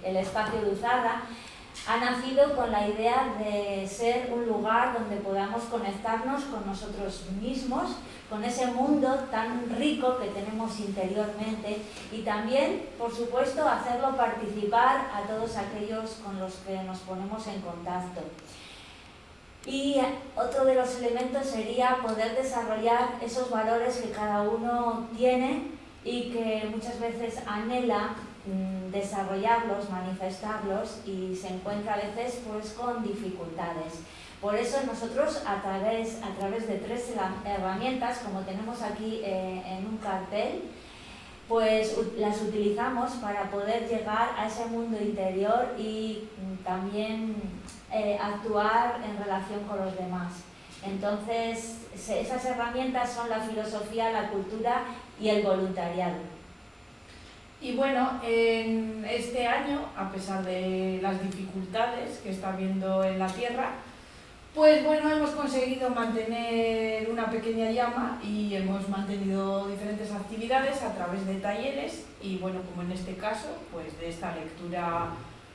el espacio Luzarra ha nacido con la idea de ser un lugar donde podamos conectarnos con nosotros mismos, con ese mundo tan rico que tenemos interiormente y también, por supuesto, hacerlo participar a todos aquellos con los que nos ponemos en contacto. Y otro de los elementos sería poder desarrollar esos valores que cada uno tiene y que muchas veces anhela desarrollarlos, manifestarlos y se encuentra a veces pues con dificultades. Por eso nosotros a través de 3 herramientas, como tenemos aquí en un cartel, pues las utilizamos para poder llegar a ese mundo interior y también actuar en relación con los demás. Entonces, esas herramientas son la filosofía, la cultura y el voluntariado. Y bueno, en este año, a pesar de las dificultades que está habiendo en la Tierra, pues bueno, hemos conseguido mantener una pequeña llama y hemos mantenido diferentes actividades a través de talleres y bueno, como en este caso, pues de esta lectura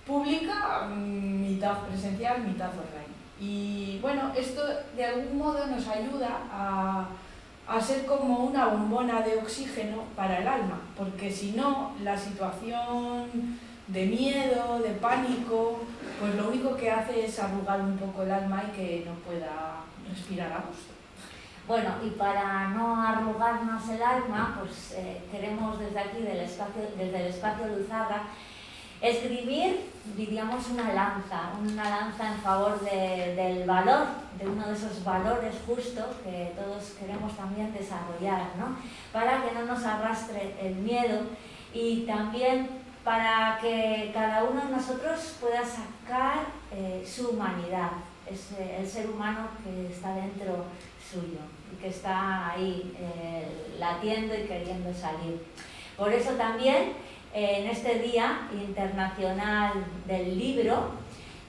pública, mitad presencial, mitad online. Y bueno, esto de algún modo nos ayuda a ser como una bombona de oxígeno para el alma, porque si no, la situación de miedo, de pánico, pues lo único que hace es arrugar un poco el alma y que no pueda respirar a gusto. Bueno, y para no arrugarnos el alma, pues queremos desde aquí, desde el espacio Luzarra, escribir, diríamos, una lanza en favor del valor, de uno de esos valores justos que todos queremos también desarrollar, ¿no? Para que no nos arrastre el miedo y también para que cada uno de nosotros pueda sacar su humanidad, el ser humano que está dentro suyo y que está ahí latiendo y queriendo salir. Por eso también en este Día Internacional del Libro,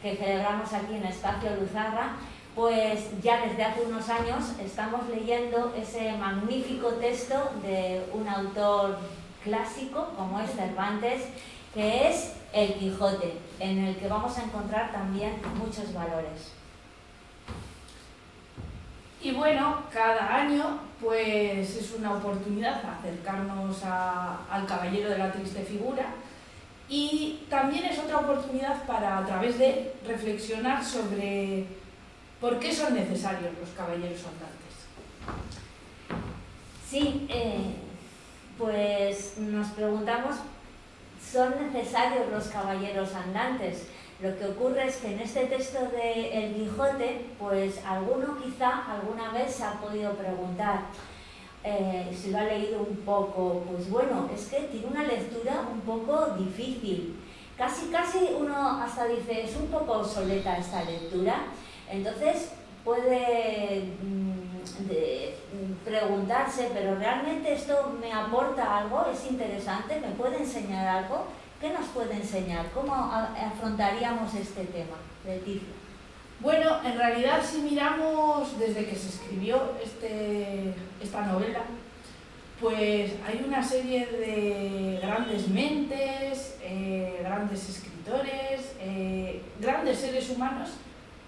que celebramos aquí en Espacio Luzarra, pues ya desde hace unos años estamos leyendo ese magnífico texto de un autor clásico como es Cervantes, que es El Quijote, en el que vamos a encontrar también muchos valores. Y bueno, cada año pues es una oportunidad acercarnos al Caballero de la Triste Figura y también es otra oportunidad para a través de reflexionar sobre por qué son necesarios los caballeros andantes. Sí, pues nos preguntamos, ¿son necesarios los caballeros andantes? Lo que ocurre es que en este texto de El Quijote, pues alguno quizá alguna vez se ha podido preguntar, si lo ha leído un poco, pues bueno, es que tiene una lectura un poco difícil. Casi uno hasta dice, es un poco obsoleta esta lectura. Entonces puede preguntarse, pero ¿realmente esto me aporta algo? ¿Es interesante? ¿Me puede enseñar algo? ¿Qué nos puede enseñar? ¿Cómo afrontaríamos este tema, Leticia? Bueno, en realidad si miramos desde que se escribió esta novela, pues hay una serie de grandes mentes, grandes escritores, grandes seres humanos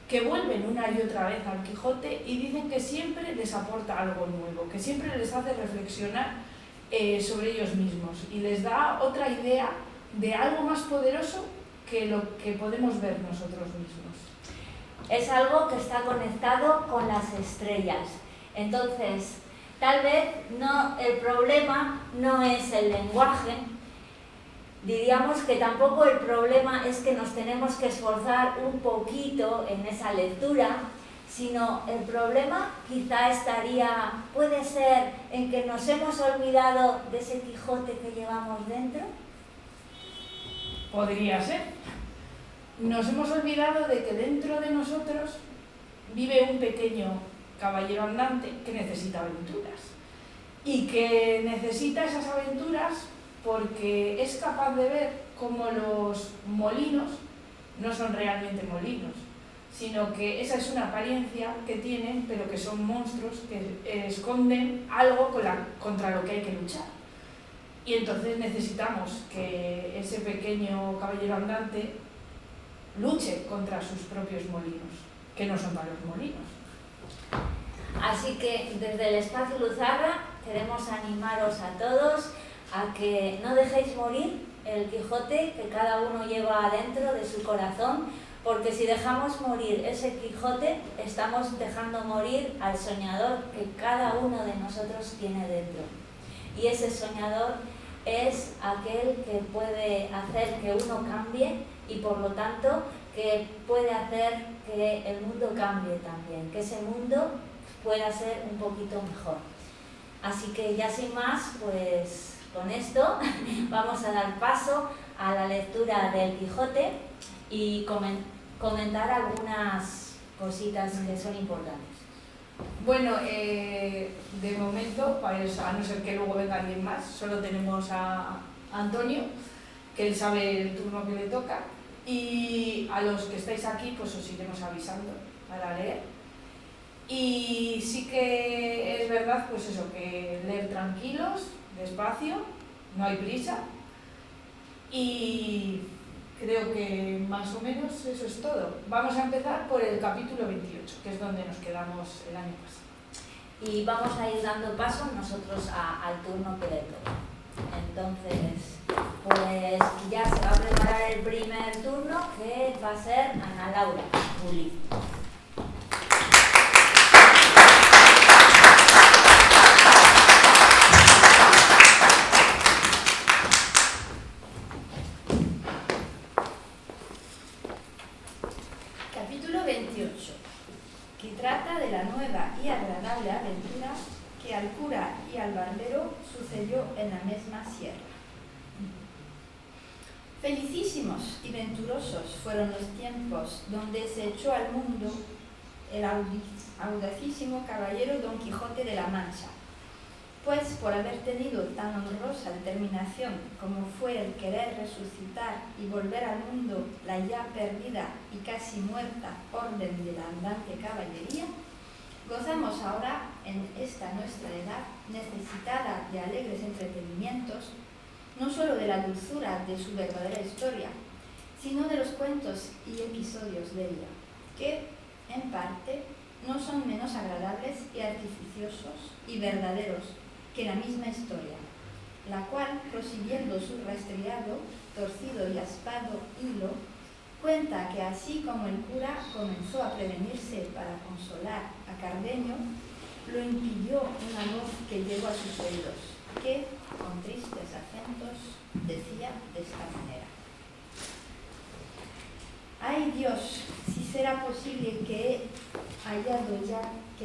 que vuelven una y otra vez al Quijote y dicen que siempre les aporta algo nuevo, que siempre les hace reflexionar sobre ellos mismos y les da otra idea de algo más poderoso que lo que podemos ver nosotros mismos. Es algo que está conectado con las estrellas. Entonces, tal vez el problema no es el lenguaje, diríamos que tampoco el problema es que nos tenemos que esforzar un poquito en esa lectura, sino el problema quizá puede ser en que nos hemos olvidado de ese Quijote que llevamos dentro. Podría ser. Nos hemos olvidado de que dentro de nosotros vive un pequeño caballero andante que necesita aventuras y que necesita esas aventuras porque es capaz de ver cómo los molinos no son realmente molinos, sino que esa es una apariencia que tienen, pero que son monstruos que esconden algo contra lo que hay que luchar. Y entonces necesitamos que ese pequeño caballero andante luche contra sus propios molinos, que no son malos molinos. Así que desde el Espacio Luzarra queremos animaros a todos a que no dejéis morir el Quijote que cada uno lleva adentro de su corazón, porque si dejamos morir ese Quijote, estamos dejando morir al soñador que cada uno de nosotros tiene dentro. Y ese soñador es aquel que puede hacer que uno cambie y por lo tanto que puede hacer que el mundo cambie también, que ese mundo pueda ser un poquito mejor. Así que ya sin más, pues con esto vamos a dar paso a la lectura del Quijote y comentar algunas cositas que son importantes. Bueno, de momento, pues, a no ser que luego venga alguien más, solo tenemos a Antonio, que él sabe el turno que le toca, y a los que estáis aquí pues os iremos avisando para leer. Y sí que es verdad, pues eso, que leer tranquilos, despacio, no hay prisa, y creo que más o menos eso es todo. Vamos a empezar por el capítulo 28, que es donde nos quedamos el año pasado. Y vamos a ir dando paso nosotros al turno que le toca. Entonces, pues ya se va a preparar el primer turno, que va a ser Ana Laura Juli. Capítulo 28, que trata de la nueva y agradable aventura que al cura y al barbero sucedió en la misma sierra. Felicísimos y venturosos fueron los tiempos donde se echó al mundo el audacísimo caballero Don Quijote de la Mancha, pues por haber tenido tan honrosa determinación como fue el querer resucitar y volver al mundo la ya perdida y casi muerta orden de la andante caballería, gozamos ahora, en esta nuestra edad, necesitada de alegres entretenimientos, no sólo de la dulzura de su verdadera historia, sino de los cuentos y episodios de ella, que, en parte, no son menos agradables y artificiosos y verdaderos que la misma historia, la cual, prosiguiendo su rastreado, torcido y aspado hilo, cuenta que así como el cura comenzó a prevenirse para consolar a Cardenio, lo impidió una voz que llegó a sus oídos, que, con tristes acentos, decía de esta manera: ¡ay Dios! Si será posible que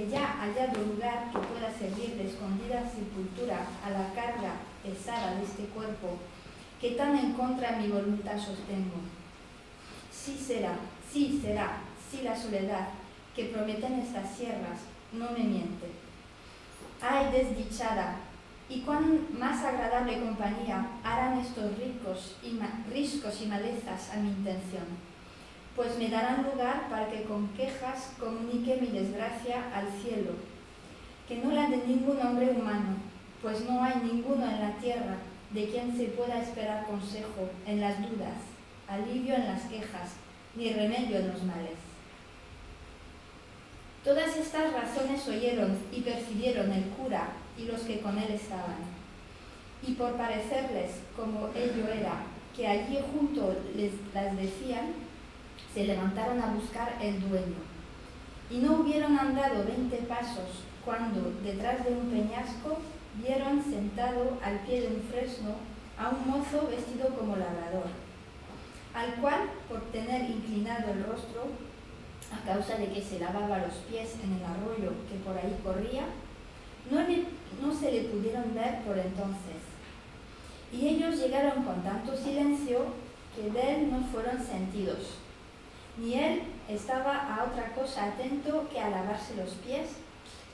ya hallado lugar que pueda servir de escondida sepultura a la carga pesada de este cuerpo, que tan en contra mi voluntad sostengo. Sí será, si la soledad que prometen estas sierras no me miente. ¡Ay, desdichada! ¿Y cuán más agradable compañía harán estos riscos y malezas a mi intención? Pues me darán lugar para que con quejas comunique mi desgracia al cielo, que no la de ningún hombre humano, pues no hay ninguno en la tierra de quien se pueda esperar consejo en las dudas, alivio en las quejas, ni remedio en los males. Todas estas razones oyeron y percibieron el cura y los que con él estaban, y por parecerles como ello era, que allí junto las decían, se levantaron a buscar el dueño, y no hubieron andado 20 pasos, cuando, detrás de un peñasco, vieron sentado al pie de un fresno a un mozo vestido como labrador, al cual, por tener inclinado el rostro, a causa de que se lavaba los pies en el arroyo que por ahí corría, no se le pudieron ver por entonces. Y ellos llegaron con tanto silencio que de él no fueron sentidos, ni él estaba a otra cosa atento que a lavarse los pies,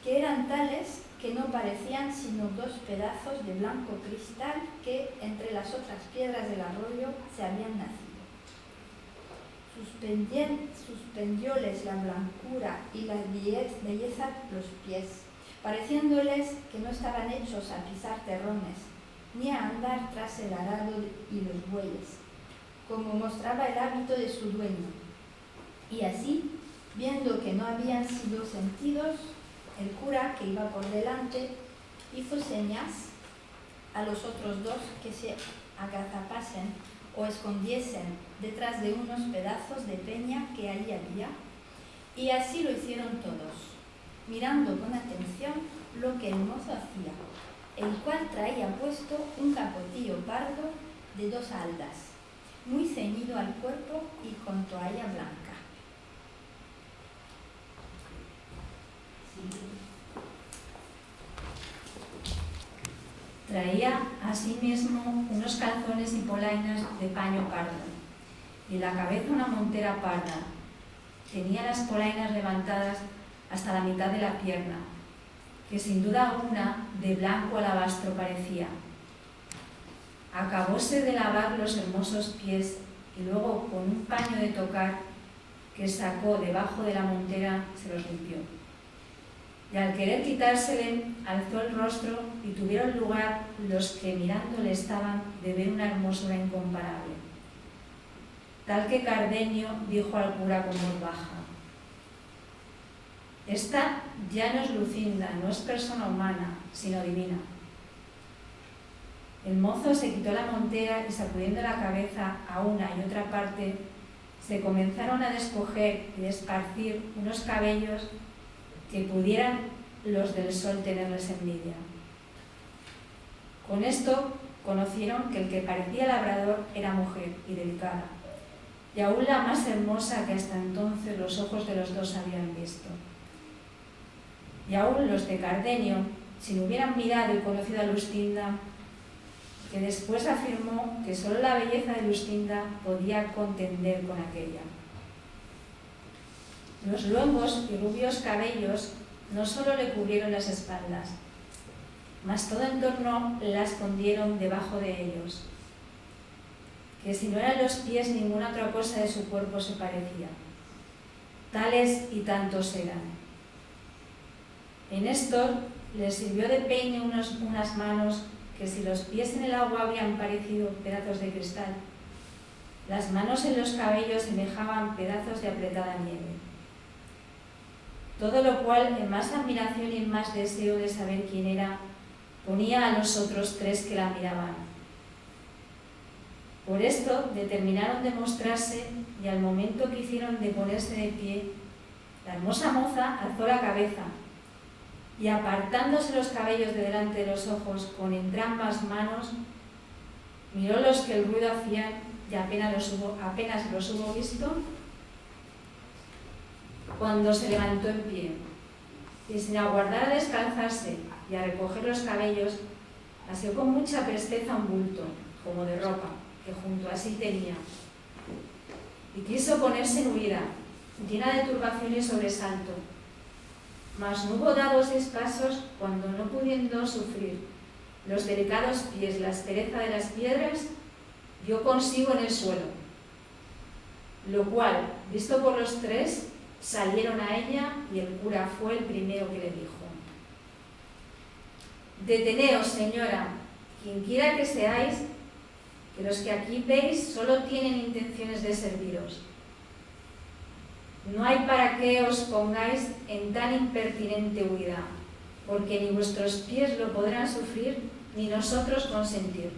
que eran tales que no parecían sino 2 pedazos de blanco cristal que entre las otras piedras del arroyo se habían nacido. Suspendióles la blancura y la belleza los pies, pareciéndoles que no estaban hechos a pisar terrones, ni a andar tras el arado y los bueyes, como mostraba el hábito de su dueño. Y así, viendo que no habían sido sentidos, el cura que iba por delante hizo señas a los otros dos que se agazapasen o escondiesen detrás de unos pedazos de peña que allí había, y así lo hicieron todos, mirando con atención lo que el mozo hacía, el cual traía puesto un capotillo pardo de 2 haldas, muy ceñido al cuerpo y con toalla blanca. Traía asimismo unos calzones y polainas de paño pardo, y en la cabeza una montera parda. Tenía las polainas levantadas hasta la mitad de la pierna, que sin duda alguna de blanco alabastro parecía. Acabóse de lavar los hermosos pies y luego con un paño de tocar que sacó debajo de la montera se los limpió. Y al querer quitársele, alzó el rostro y tuvieron lugar los que mirándole estaban de ver una hermosura incomparable. Tal que Cardenio dijo al cura con voz baja: «Esta ya no es Lucinda, no es persona humana, sino divina». El mozo se quitó la montera y sacudiendo la cabeza a una y otra parte, se comenzaron a descoger y esparcir unos cabellos que pudieran los del sol tenerles envidia. Con esto conocieron que el que parecía labrador era mujer y delicada, y aún la más hermosa que hasta entonces los ojos de los dos habían visto. Y aún los de Cardenio, si no hubieran mirado y conocido a Luscinda, que después afirmó que solo la belleza de Luscinda podía contender con aquella. Los luengos y rubios cabellos no solo le cubrieron las espaldas, mas todo en torno la escondieron debajo de ellos, que si no eran los pies ninguna otra cosa de su cuerpo se parecía. Tales y tantos eran. En esto les sirvió de peine unas manos que si los pies en el agua habían parecido pedazos de cristal, las manos en los cabellos semejaban pedazos de apretada nieve. Todo lo cual, en más admiración y en más deseo de saber quién era, ponía a los otros 3 que la miraban. Por esto determinaron de mostrarse, y al momento que hicieron de ponerse de pie, la hermosa moza alzó la cabeza y, apartándose los cabellos de delante de los ojos con entrambas manos, miró los que el ruido hacían y apenas los hubo visto, cuando se levantó en pie, y sin aguardar a descalzarse y a recoger los cabellos, asió con mucha presteza un bulto, como de ropa, que junto a sí tenía, y quiso ponerse en huida, llena de turbación y sobresalto. Mas no hubo dado 6 pasos cuando, no pudiendo sufrir los delicados pies la aspereza de las piedras, dio consigo en el suelo, lo cual, visto por los 3, salieron a ella, y el cura fue el primero que le dijo: «Deteneos, señora, quienquiera que seáis, que los que aquí veis solo tienen intenciones de serviros. No hay para qué os pongáis en tan impertinente huida, porque ni vuestros pies lo podrán sufrir, ni nosotros consentir».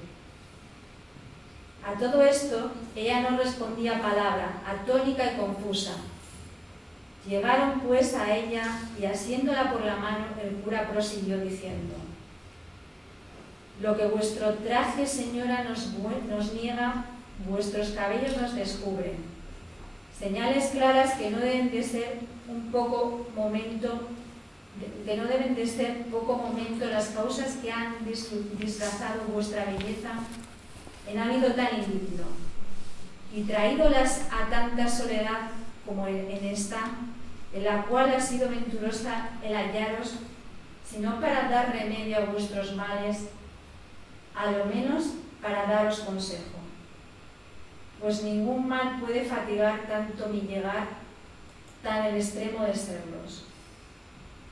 A todo esto, ella no respondía palabra, atónica y confusa. Llegaron pues a ella, y asiéndola por la mano, el cura prosiguió diciendo: «Lo que vuestro traje, señora, nos niega, vuestros cabellos nos descubren. Señales claras que no deben de ser poco momento las causas que han disfrazado vuestra belleza en hábito tan indigno, y traídolas a tanta soledad como en esta, en la cual ha sido venturosa el hallaros, sino para dar remedio a vuestros males, a lo menos para daros consejo. Pues ningún mal puede fatigar tanto mi llegar tan el extremo de serlos,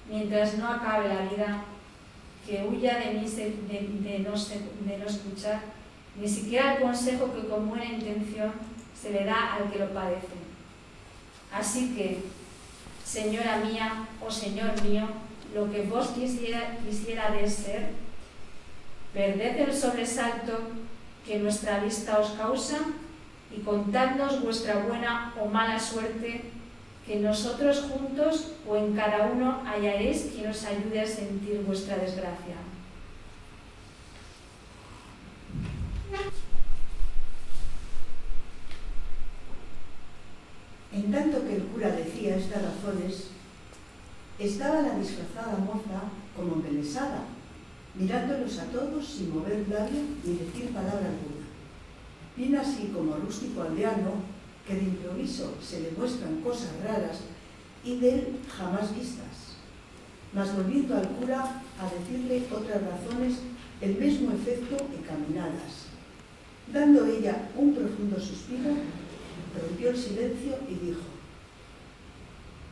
mientras no acabe la vida, que huya de mí de no escuchar ni siquiera el consejo que con buena intención se le da al que lo padece. Así que, señora mía o señor mío, lo que vos quisierais ser, perded el sobresalto que nuestra vista os causa y contadnos vuestra buena o mala suerte, que nosotros juntos o en cada uno hallaréis quien os ayude a sentir vuestra desgracia. En tanto que el cura decía estas razones, estaba la disfrazada moza como embelesada, mirándolos a todos sin mover labio ni decir palabra alguna. Bien así como rústico aldeano, que de improviso se le muestran cosas raras y de él jamás vistas. Mas volviendo al cura a decirle otras razones, el mismo efecto encaminadas. Dando ella un profundo suspiro, rompió el silencio y dijo: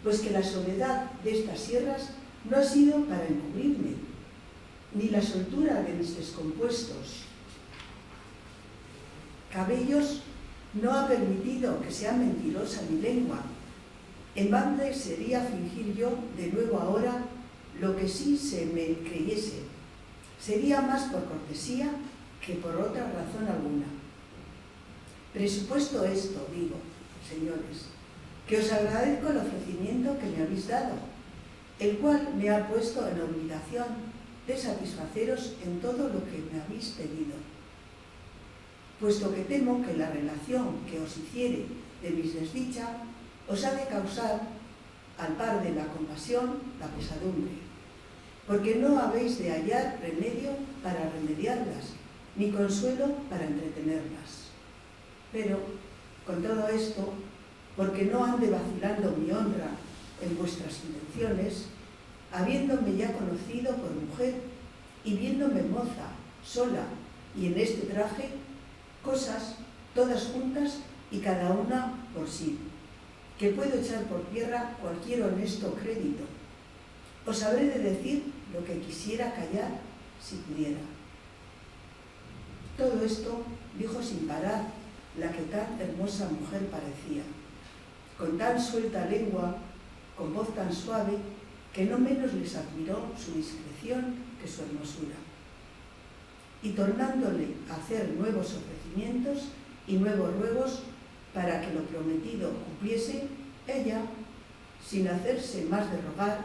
pues que la soledad de estas sierras no ha sido para encubrirme, ni la soltura de mis descompuestos cabellos no ha permitido que sea mentirosa mi lengua. En balde sería fingir yo de nuevo ahora lo que sí se me creyese. Sería más por cortesía que por otra razón alguna. Presupuesto esto, digo, señores, que os agradezco el ofrecimiento que me habéis dado, el cual me ha puesto en obligación de satisfaceros en todo lo que me habéis pedido, puesto que temo que la relación que os hiciere de mis desdicha os ha de causar, al par de la compasión, la pesadumbre, porque no habéis de hallar remedio para remediarlas, ni consuelo para entretenerlas. Pero, con todo esto, porque no ande vacilando mi honra en vuestras intenciones, habiéndome ya conocido por mujer y viéndome moza, sola y en este traje, cosas todas juntas y cada una por sí, que puedo echar por tierra cualquier honesto crédito. Os habré de decir lo que quisiera callar si pudiera. Todo esto dijo sin parar la que tan hermosa mujer parecía, con tan suelta lengua, con voz tan suave, que no menos les admiró su discreción que su hermosura. Y tornándole a hacer nuevos ofrecimientos y nuevos ruegos para que lo prometido cumpliese, ella, sin hacerse más de rogar,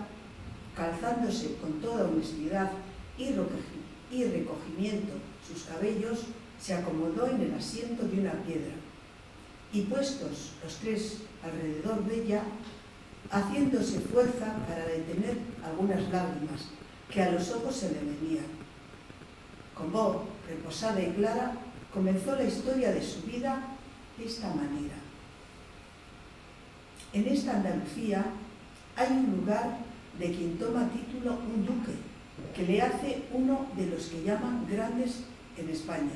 calzándose con toda honestidad y recogimiento sus cabellos, se acomodó en el asiento de una piedra, y puestos los tres alrededor de ella, haciéndose fuerza para detener algunas lágrimas que a los ojos se le venían. Con voz reposada y clara, comenzó la historia de su vida de esta manera. En esta Andalucía hay un lugar de quien toma título un duque, que le hace uno de los que llaman grandes en España.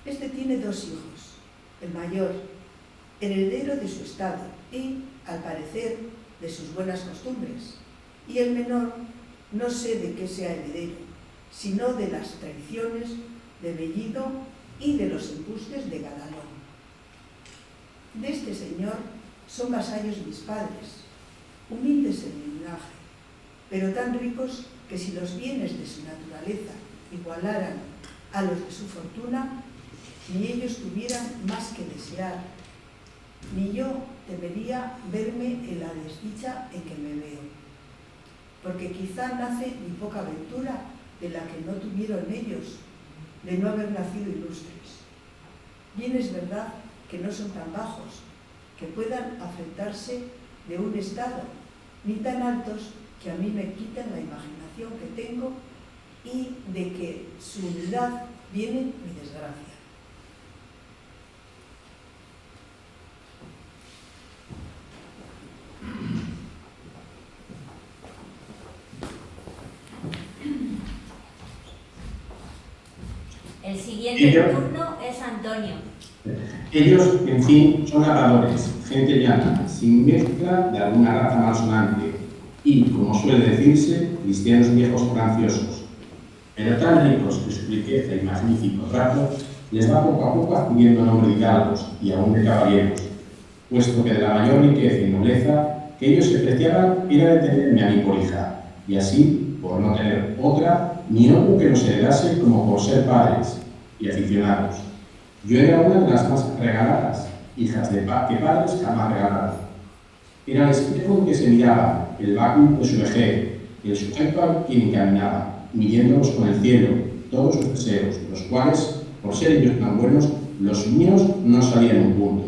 Este tiene dos hijos, el mayor, heredero de su estado y, al parecer, de sus buenas costumbres, y el menor, no sé de qué sea heredero, sino de las traiciones de Bellido y de los embustes de Gadalón. De este señor son vasallos mis padres, humildes en mi linaje, pero tan ricos que si los bienes de su naturaleza igualaran a los de su fortuna, ni ellos tuvieran más que desear, ni yo temería verme en la desdicha en que me veo, porque quizá nace mi poca ventura de la que no tuvieron ellos, de no haber nacido ilustres. Bien es verdad que no son tan bajos, que puedan afrentarse de un estado, ni tan altos que a mí me quiten la imaginación que tengo y de que su humildad viene mi desgracia. El siguiente turno es Antonio. Ellos, en fin, son labradores, gente llana, sin mezcla de alguna raza malsonante, y, como suele decirse, cristianos viejos graciosos, pero tan ricos que su riqueza y magnífico trato les va poco a poco adquiriendo nombre de hidalgos y aún de caballeros, puesto que de la mayor riqueza y nobleza que ellos se preciaban era de tenerme a mí por hija, y así, por no tener otra, ni otro que nos heredase como por ser padres y aficionados. Yo era una de las más regaladas, hijas que padres jamás regalaron. Era el espejo en que se miraba, el báculo de su vejez, el sujeto al quien encaminaba, midiéndolos con el cielo, todos sus deseos, los cuales, por ser ellos tan buenos, los míos no salían un punto.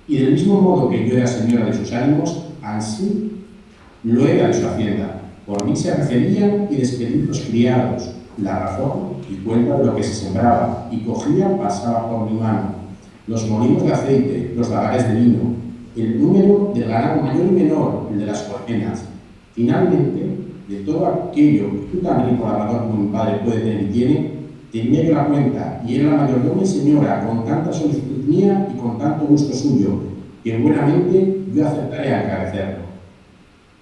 Y del mismo modo que yo era señora de sus ánimos, así lo era de su hacienda. Por mí se recibían y despedían los criados, la razón y cuenta de lo que se sembraba, y cogía, pasaba por mi mano, los molinos de aceite, los lagares de vino, el número del ganado mayor y menor, el de las colmenas. Finalmente, de todo aquello que tú también, colaborador como mi padre, puede tener y tiene, tenía yo la cuenta, y era la mayordoma y señora, con tanta solicitud mía y con tanto gusto suyo, que buenamente yo aceptaré agradecerlo.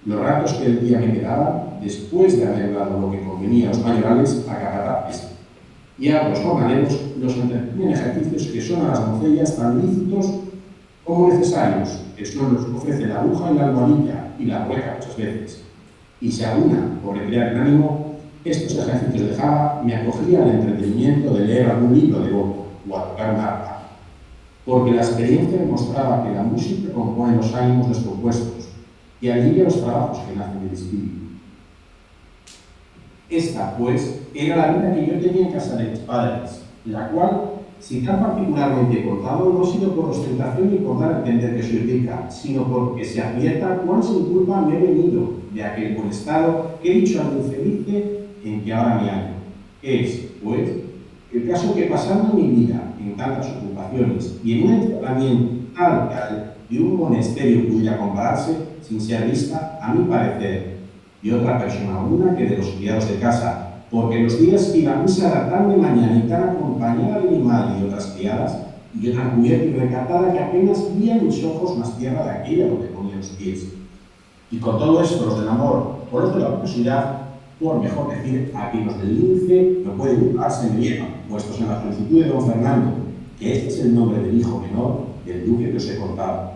Los ratos que el día me quedaba, después de haber dado lo que convenía a los mayorales, a capataces y a los jornaleros, los entretenía en ejercicios que son a las doncellas tan lícitos como necesarios, que son los que ofrece la aguja y la almohadilla y la rueca muchas veces. Y si alguna, por recrear el ánimo, estos ejercicios dejaba, me acogía al entretenimiento de leer algún libro de voto o a tocar una arpa, porque la experiencia demostraba que la música compone los ánimos descompuestos y alivia los trabajos que nacen del espíritu. Esta, pues, era la vida que yo tenía en casa de mis padres, la cual, si tan particularmente he contado, no ha sido por ostentación ni por dar a entender que soy rica, sino porque se advierta cuán sin culpa me he venido de aquel buen estado que he dicho al infeliz en que ahora me hallo. Es, pues, el caso que pasando mi vida en tantas ocupaciones y en un encerramiento tal de un monasterio pudiera compararse, sin ser vista, a mi parecer, de otra persona alguna que de los criados de casa, porque los días que iba a misa era tan de mañana y tan acompañada de mi madre y otras criadas, y yo tan cubierta y recatada que apenas veía mis ojos más tierra de aquella donde ponía los pies. Y con todo esto, los del amor o los de la curiosidad, por mejor decir, aquí los del lince, no pueden darse en bien, puestos en la solicitud de don Fernando, que este es el nombre del hijo menor del duque que os he contado.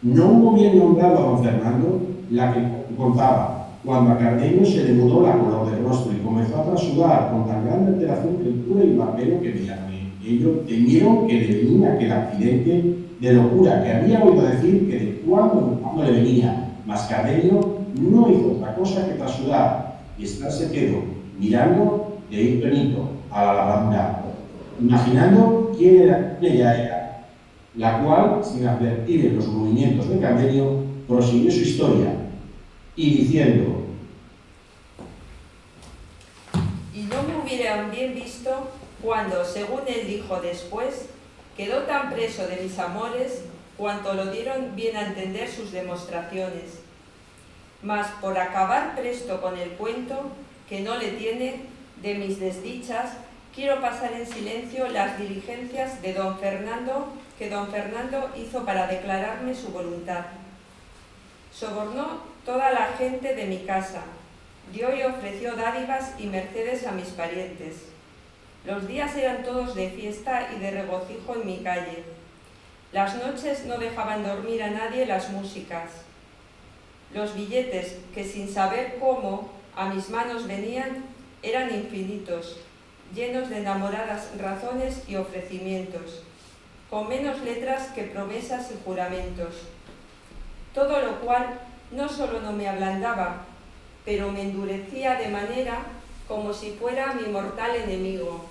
No hubo bien nombrado a don Fernando la que contaba, cuando a Cardenio se le mudó la color del rostro y comenzó a trasudar con tan grande alteración que el cura y barbero que veían ellos temieron que le venía aquel accidente de locura que había oído decir que de cuando en cuando le venía, mas Cardenio no hizo otra cosa que trasudar y estarse quedo mirando de hito en hito a la lavandera, imaginando quién ella era, la cual, sin advertir en los movimientos de Cardenio, prosiguió su historia y diciendo: y no me hubieran bien visto cuando, según él dijo después, quedó tan preso de mis amores cuanto lo dieron bien a entender sus demostraciones. Mas por acabar presto con el cuento, que no le tiene, de mis desdichas, quiero pasar en silencio las diligencias de don Fernando que don Fernando hizo para declararme su voluntad. Sobornó toda la gente de mi casa, dio y ofreció dádivas y mercedes a mis parientes. Los días eran todos de fiesta y de regocijo en mi calle. Las noches no dejaban dormir a nadie las músicas. Los billetes, que sin saber cómo a mis manos venían, eran infinitos, llenos de enamoradas razones y ofrecimientos, con menos letras que promesas y juramentos. Todo lo cual no solo no me ablandaba, pero me endurecía de manera como si fuera mi mortal enemigo,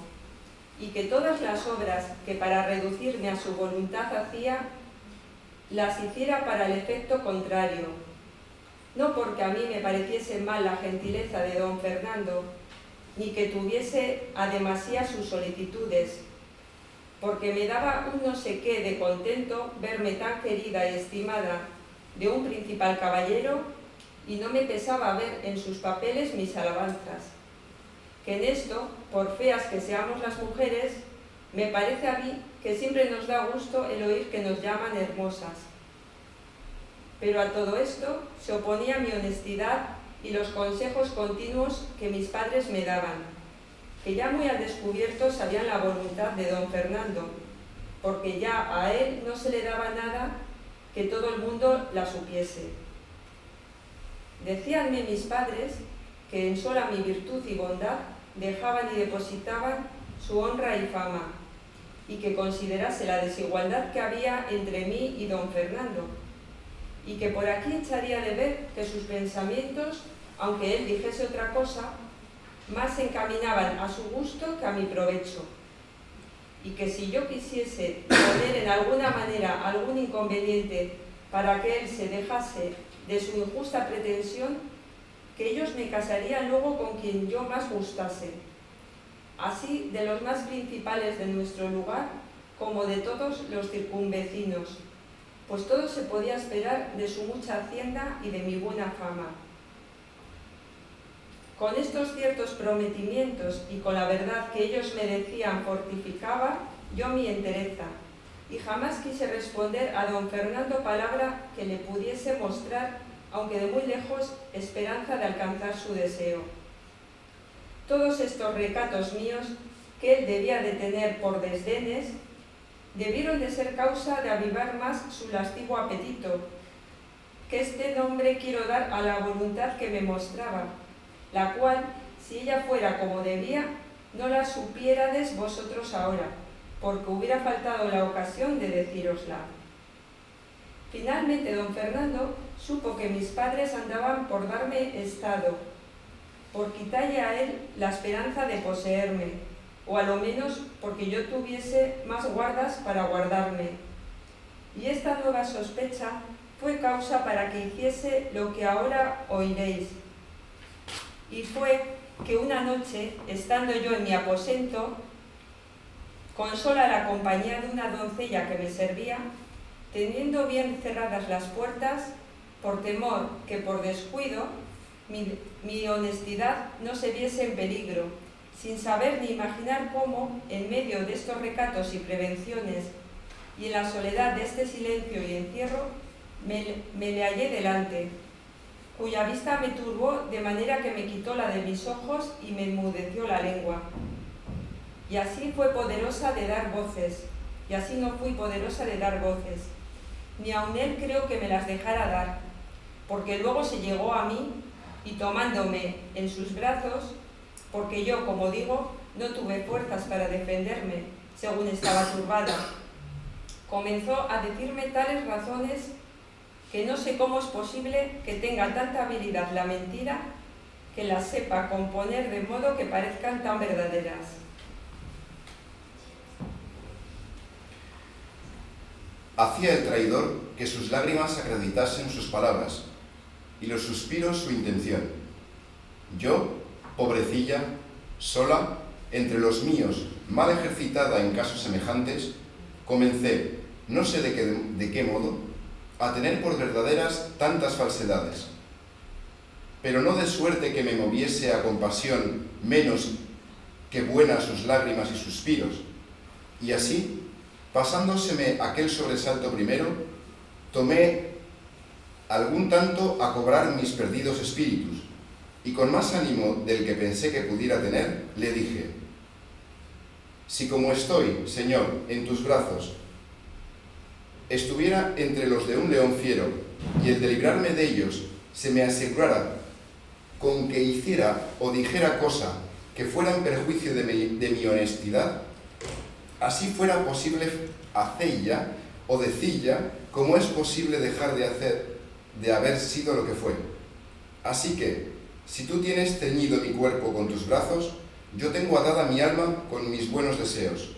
y que todas las obras que para reducirme a su voluntad hacía, las hiciera para el efecto contrario, no porque a mí me pareciese mal la gentileza de don Fernando, ni que tuviese a demasía sus solicitudes, porque me daba un no sé qué de contento verme tan querida y estimada de un principal caballero, y no me pesaba ver en sus papeles mis alabanzas, que en esto, por feas que seamos las mujeres, me parece a mí que siempre nos da gusto el oír que nos llaman hermosas. pero a todo esto se oponía mi honestidad y los consejos continuos que mis padres me daban, que ya muy al descubierto sabían la voluntad de don Fernando, porque ya a él no se le daba nada que todo el mundo la supiese. Decíanme mis padres que en sola mi virtud y bondad dejaban y depositaban su honra y fama, y que considerase la desigualdad que había entre mí y don Fernando, y que por aquí echaría de ver que sus pensamientos, aunque él dijese otra cosa, más se encaminaban a su gusto que a mi provecho, y que si yo quisiese poner en alguna manera algún inconveniente para que él se dejase de su injusta pretensión, que ellos me casarían luego con quien yo más gustase, así de los más principales de nuestro lugar como de todos los circunvecinos, pues todo se podía esperar de su mucha hacienda y de mi buena fama. Con estos ciertos prometimientos y con la verdad que ellos me decían fortificaba yo mi entereza, y jamás quise responder a don Fernando palabra que le pudiese mostrar, aunque de muy lejos, esperanza de alcanzar su deseo. Todos estos recatos míos, que él debía de tener por desdenes, debieron de ser causa de avivar más su lascivo apetito, que este nombre quiero dar a la voluntad que me mostraba, la cual, si ella fuera como debía, no la supiérades vosotros ahora, porque hubiera faltado la ocasión de decírosla. Finalmente don Fernando supo que mis padres andaban por darme estado, por quitarle a él la esperanza de poseerme, o a lo menos porque yo tuviese más guardas para guardarme. Y esta nueva sospecha fue causa para que hiciese lo que ahora oiréis. Y fue que una noche, estando yo en mi aposento, con sola la compañía de una doncella que me servía, teniendo bien cerradas las puertas, por temor que por descuido mi honestidad no se viese en peligro, sin saber ni imaginar cómo, en medio de estos recatos y prevenciones, y en la soledad de este silencio y encierro, me le hallé delante, cuya vista me turbó de manera que me quitó la de mis ojos y me enmudeció la lengua. Y así fue poderosa de dar voces, y así no fui poderosa de dar voces, ni aun él creo que me las dejara dar, porque luego se llegó a mí, y tomándome en sus brazos, porque yo, como digo, no tuve fuerzas para defenderme, según estaba turbada, comenzó a decirme tales razones que no sé cómo es posible que tenga tanta habilidad la mentira que las sepa componer de modo que parezcan tan verdaderas. Hacía el traidor que sus lágrimas acreditasen sus palabras y los suspiros su intención. Yo, pobrecilla, sola, entre los míos, mal ejercitada en casos semejantes, comencé, no sé de qué modo, a tener por verdaderas tantas falsedades, pero no de suerte que me moviese a compasión menos que buenas sus lágrimas y suspiros, y así, pasándoseme aquel sobresalto primero, tomé algún tanto a cobrar mis perdidos espíritus, y con más ánimo del que pensé que pudiera tener, le dije: si como estoy, Señor, en tus brazos, estuviera entre los de un león fiero, y el de librarme de ellos se me asegurara con que hiciera o dijera cosa que fuera en perjuicio de mi honestidad, así fuera posible hacella o decilla como es posible dejar de haber sido lo que fue. Así que, si tú tienes ceñido mi cuerpo con tus brazos, yo tengo atada mi alma con mis buenos deseos,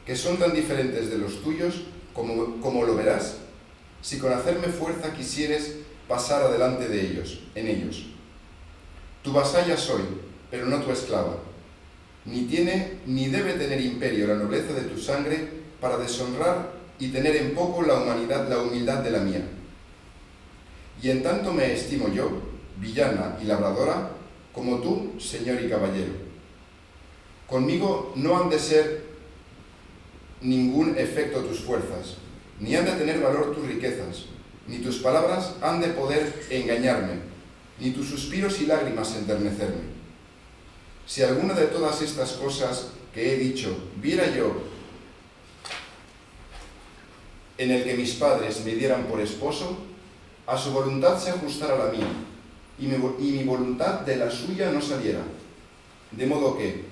que son tan diferentes de los tuyos como lo verás, si con hacerme fuerza quisieres pasar adelante de ellos, en ellos. Tu vasalla soy, pero no tu esclava. Ni tiene ni debe tener imperio la nobleza de tu sangre para deshonrar y tener en poco la humildad de la mía. Y en tanto me estimo yo, villana y labradora, como tú, señor y caballero. Conmigo no han de ser ningún efecto tus fuerzas, ni han de tener valor tus riquezas, ni tus palabras han de poder engañarme, ni tus suspiros y lágrimas enternecerme. Si alguna de todas estas cosas que he dicho viera yo en el que mis padres me dieran por esposo, a su voluntad se ajustara la mía, y mi voluntad de la suya no saliera. De modo que,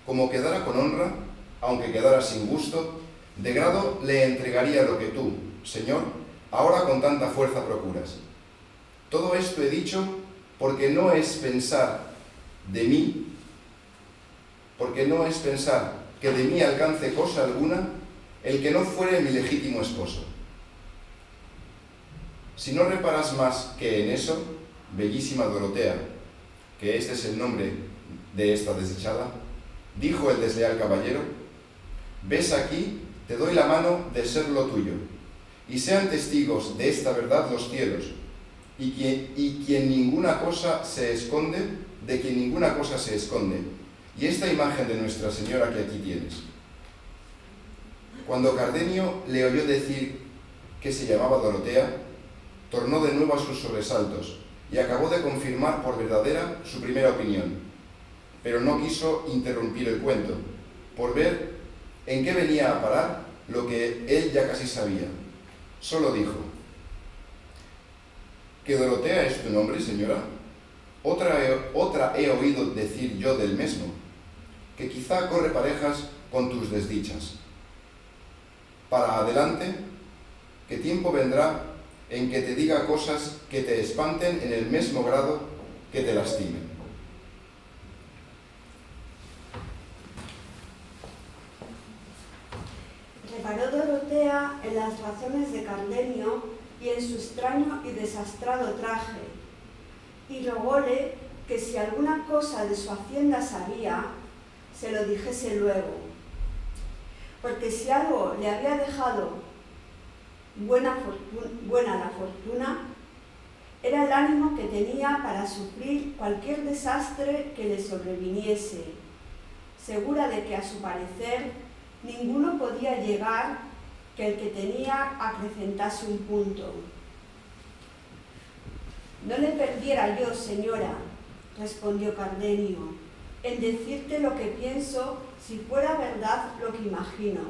como quedara con honra, aunque quedara sin gusto, de grado le entregaría lo que tú, Señor, ahora con tanta fuerza procuras. Todo esto he dicho porque no es pensar de mí, porque no es pensar que de mí alcance cosa alguna el que no fuere mi legítimo esposo. Si no reparas más que en eso, bellísima Dorotea, que este es el nombre de esta desdichada, dijo el desleal caballero, ves aquí, te doy la mano de ser lo tuyo, y sean testigos de esta verdad los cielos, y quien ninguna cosa se esconde, de quien ninguna cosa se esconde, y esta imagen de Nuestra Señora que aquí tienes. Cuando Cardenio le oyó decir que se llamaba Dorotea, tornó de nuevo a sus sobresaltos y acabó de confirmar por verdadera su primera opinión, pero no quiso interrumpir el cuento, por ver en qué venía a parar lo que él ya casi sabía. Solo dijo, ¿que Dorotea es tu nombre, señora? Otra he oído decir yo del mismo, que quizá corre parejas con tus desdichas. Para adelante, que tiempo vendrá en que te diga cosas que te espanten en el mismo grado que te lastimen. Reparó Dorotea en las razones de Cardenio y en su extraño y desastrado traje, y rogóle que si alguna cosa de su hacienda sabía, se lo dijese luego, porque si algo le había dejado buena la fortuna, era el ánimo que tenía para sufrir cualquier desastre que le sobreviniese, segura de que a su parecer ninguno podía llegar que el que tenía acrecentase un punto. No le perdiera yo, señora, respondió Cardenio, en decirte lo que pienso si fuera verdad lo que imagino.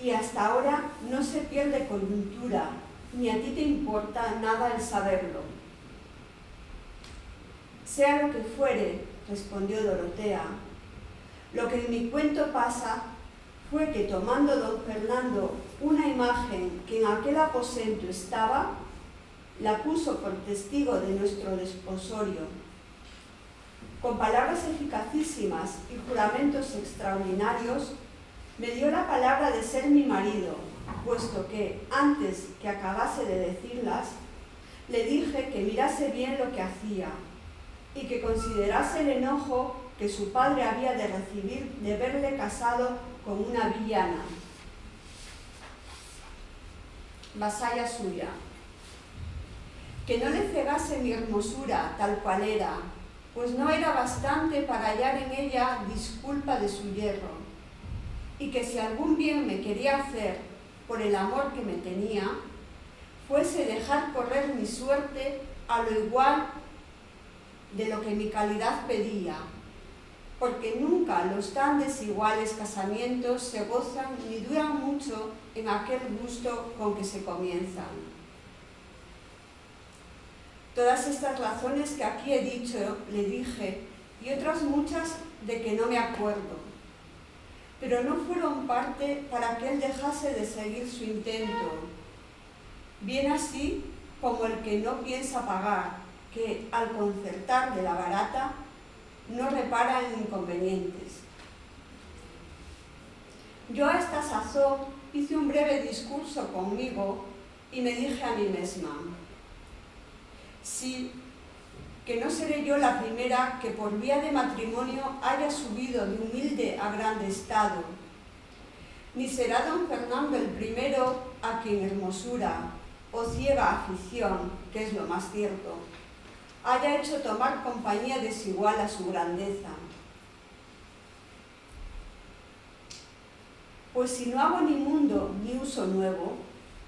Y hasta ahora no se pierde coyuntura, ni a ti te importa nada el saberlo. Sea lo que fuere, respondió Dorotea, lo que en mi cuento pasa fue que tomando don Fernando una imagen que en aquel aposento estaba, la puso por testigo de nuestro desposorio. Con palabras eficacísimas y juramentos extraordinarios, me dio la palabra de ser mi marido, puesto que, antes que acabase de decirlas, le dije que mirase bien lo que hacía y que considerase el enojo que su padre había de recibir de verle casado con una villana, vasalla suya, que no le cegase mi hermosura tal cual era, pues no era bastante para hallar en ella disculpa de su yerro, y que si algún bien me quería hacer por el amor que me tenía, fuese dejar correr mi suerte a lo igual de lo que mi calidad pedía, porque nunca los tan desiguales casamientos se gozan ni duran mucho en aquel gusto con que se comienzan. Todas estas razones que aquí he dicho, le dije, y otras muchas de que no me acuerdo, pero no fueron parte para que él dejase de seguir su intento, bien así como el que no piensa pagar, que al concertar de la barata no repara en inconvenientes. Yo a esta sazón hice un breve discurso conmigo y me dije a mí misma, sí, que no seré yo la primera que por vía de matrimonio haya subido de humilde a grande estado, ni será don Fernando el primero a quien hermosura o ciega afición, que es lo más cierto, haya hecho tomar compañía desigual a su grandeza. Pues si no hago ni mundo ni uso nuevo,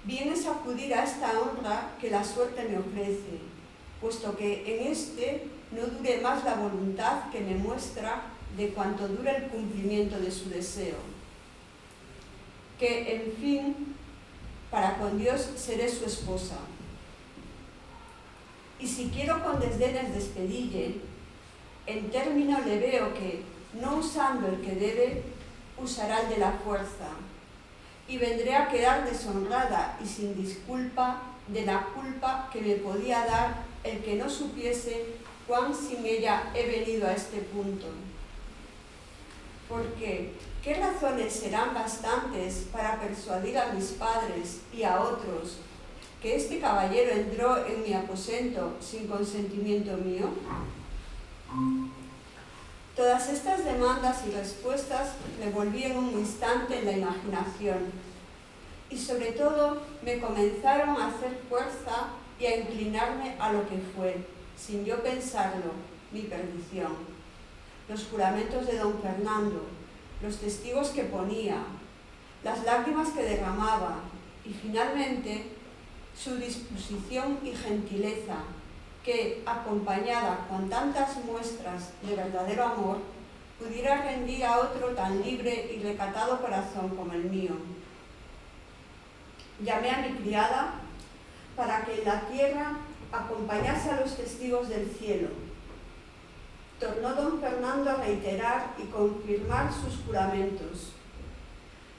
bien es acudir a esta honra que la suerte me ofrece, puesto que en este no dure más la voluntad que me muestra de cuanto dura el cumplimiento de su deseo. Que, en fin, para con Dios seré su esposa. Y si quiero con desdenes despedille, en término le veo que, no usando el que debe, usará el de la fuerza, y vendré a quedar deshonrada y sin disculpa de la culpa que me podía dar el que no supiese cuán sin ella he venido a este punto. Porque, ¿qué razones serán bastantes para persuadir a mis padres y a otros que este caballero entró en mi aposento sin consentimiento mío? Todas estas demandas y respuestas me volví en un instante en la imaginación y sobre todo me comenzaron a hacer fuerza y a inclinarme a lo que fue, sin yo pensarlo, mi perdición. Los juramentos de don Fernando, los testigos que ponía, las lágrimas que derramaba y finalmente su disposición y gentileza que, acompañada con tantas muestras de verdadero amor, pudiera rendir a otro tan libre y recatado corazón como el mío. Llamé a mi criada para que en la tierra acompañase a los testigos del cielo. Tornó don Fernando a reiterar y confirmar sus juramentos.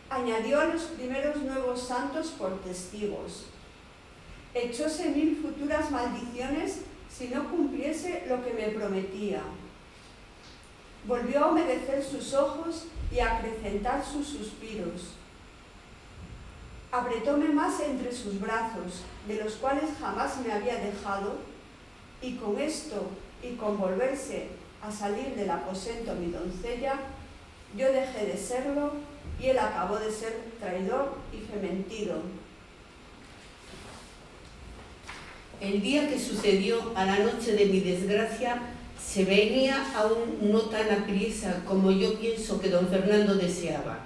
Añadió a los primeros nuevos santos por testigos. Echóse 1000 futuras maldiciones si no cumpliese lo que me prometía. Volvió a humedecer sus ojos y a acrecentar sus suspiros. Apretóme más entre sus brazos, de los cuales jamás me había dejado, y con esto y con volverse a salir del aposento mi doncella, yo dejé de serlo y él acabó de ser traidor y fementido. El día que sucedió a la noche de mi desgracia se venía aún no tan apriesa como yo pienso que don Fernando deseaba,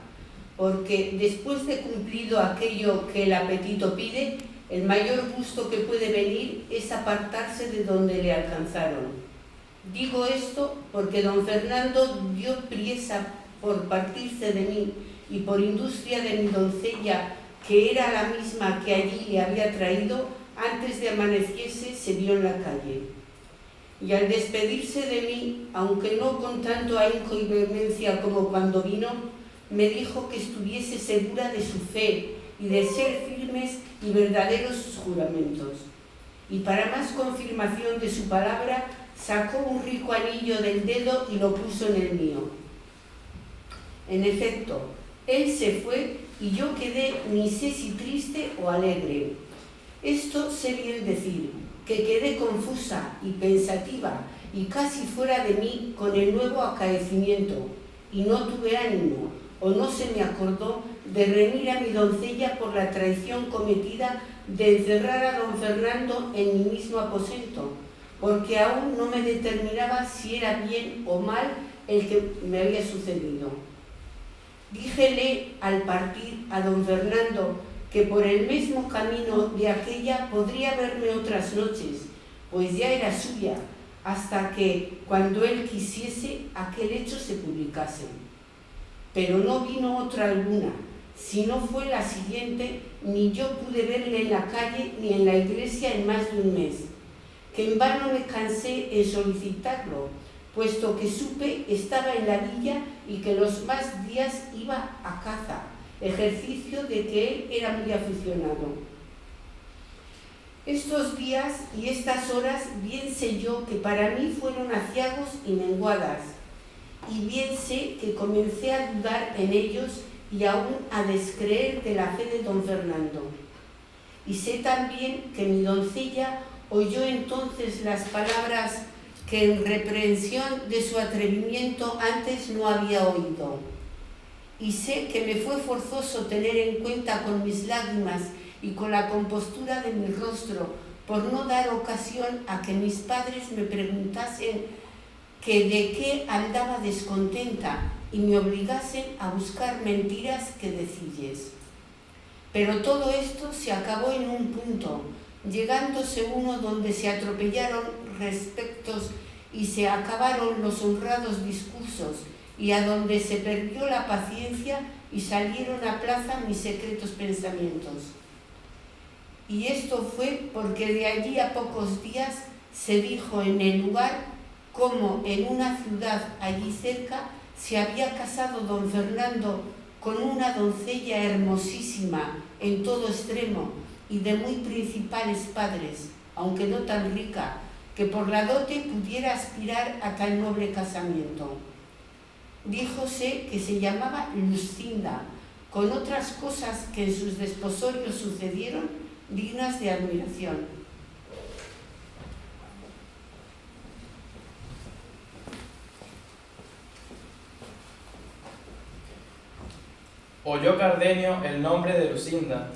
porque después de cumplido aquello que el apetito pide, el mayor gusto que puede venir es apartarse de donde le alcanzaron. Digo esto porque don Fernando dio priesa por partirse de mí y por industria de mi doncella, que era la misma que allí le había traído, antes de amaneciese se vio en la calle. Y al despedirse de mí, aunque no con tanto ahínco y vehemencia como cuando vino, me dijo que estuviese segura de su fe y de ser firmes y verdaderos sus juramentos. Y para más confirmación de su palabra, sacó un rico anillo del dedo y lo puso en el mío. En efecto, él se fue y yo quedé ni sé si triste o alegre. Esto sé bien decir, que quedé confusa y pensativa y casi fuera de mí con el nuevo acaecimiento, y no tuve ánimo, o no se me acordó, de reñir a mi doncella por la traición cometida de encerrar a don Fernando en mi mismo aposento, porque aún no me determinaba si era bien o mal el que me había sucedido. Díjele al partir a don Fernando que por el mismo camino de aquella podría verme otras noches, pues ya era suya, hasta que, cuando él quisiese, aquel hecho se publicase. Pero no vino otra alguna, si no fue la siguiente, ni yo pude verle en la calle ni en la iglesia en más de un mes, que en vano me cansé en solicitarlo, puesto que supe estaba en la villa y que los más días iba a caza, ejercicio de que él era muy aficionado. Estos días y estas horas bien sé yo que para mí fueron aciagos y menguadas, y bien sé que comencé a dudar en ellos y aún a descreer de la fe de don Fernando. Y sé también que mi doncella oyó entonces las palabras que en reprensión de su atrevimiento antes no había oído. Y sé que me fue forzoso tener en cuenta con mis lágrimas y con la compostura de mi rostro, por no dar ocasión a que mis padres me preguntasen que de qué andaba descontenta y me obligasen a buscar mentiras que decilles. Pero todo esto se acabó en un punto, llegándose uno donde se atropellaron respectos y se acabaron los honrados discursos, y a donde se perdió la paciencia y salieron a plaza mis secretos pensamientos. Y esto fue porque de allí a pocos días se dijo en el lugar como en una ciudad allí cerca se había casado don Fernando con una doncella hermosísima en todo extremo y de muy principales padres, aunque no tan rica, que por la dote pudiera aspirar a tal noble casamiento. Díjose que se llamaba Lucinda, con otras cosas que en sus desposorios sucedieron dignas de admiración. Oyó Cardenio el nombre de Lucinda,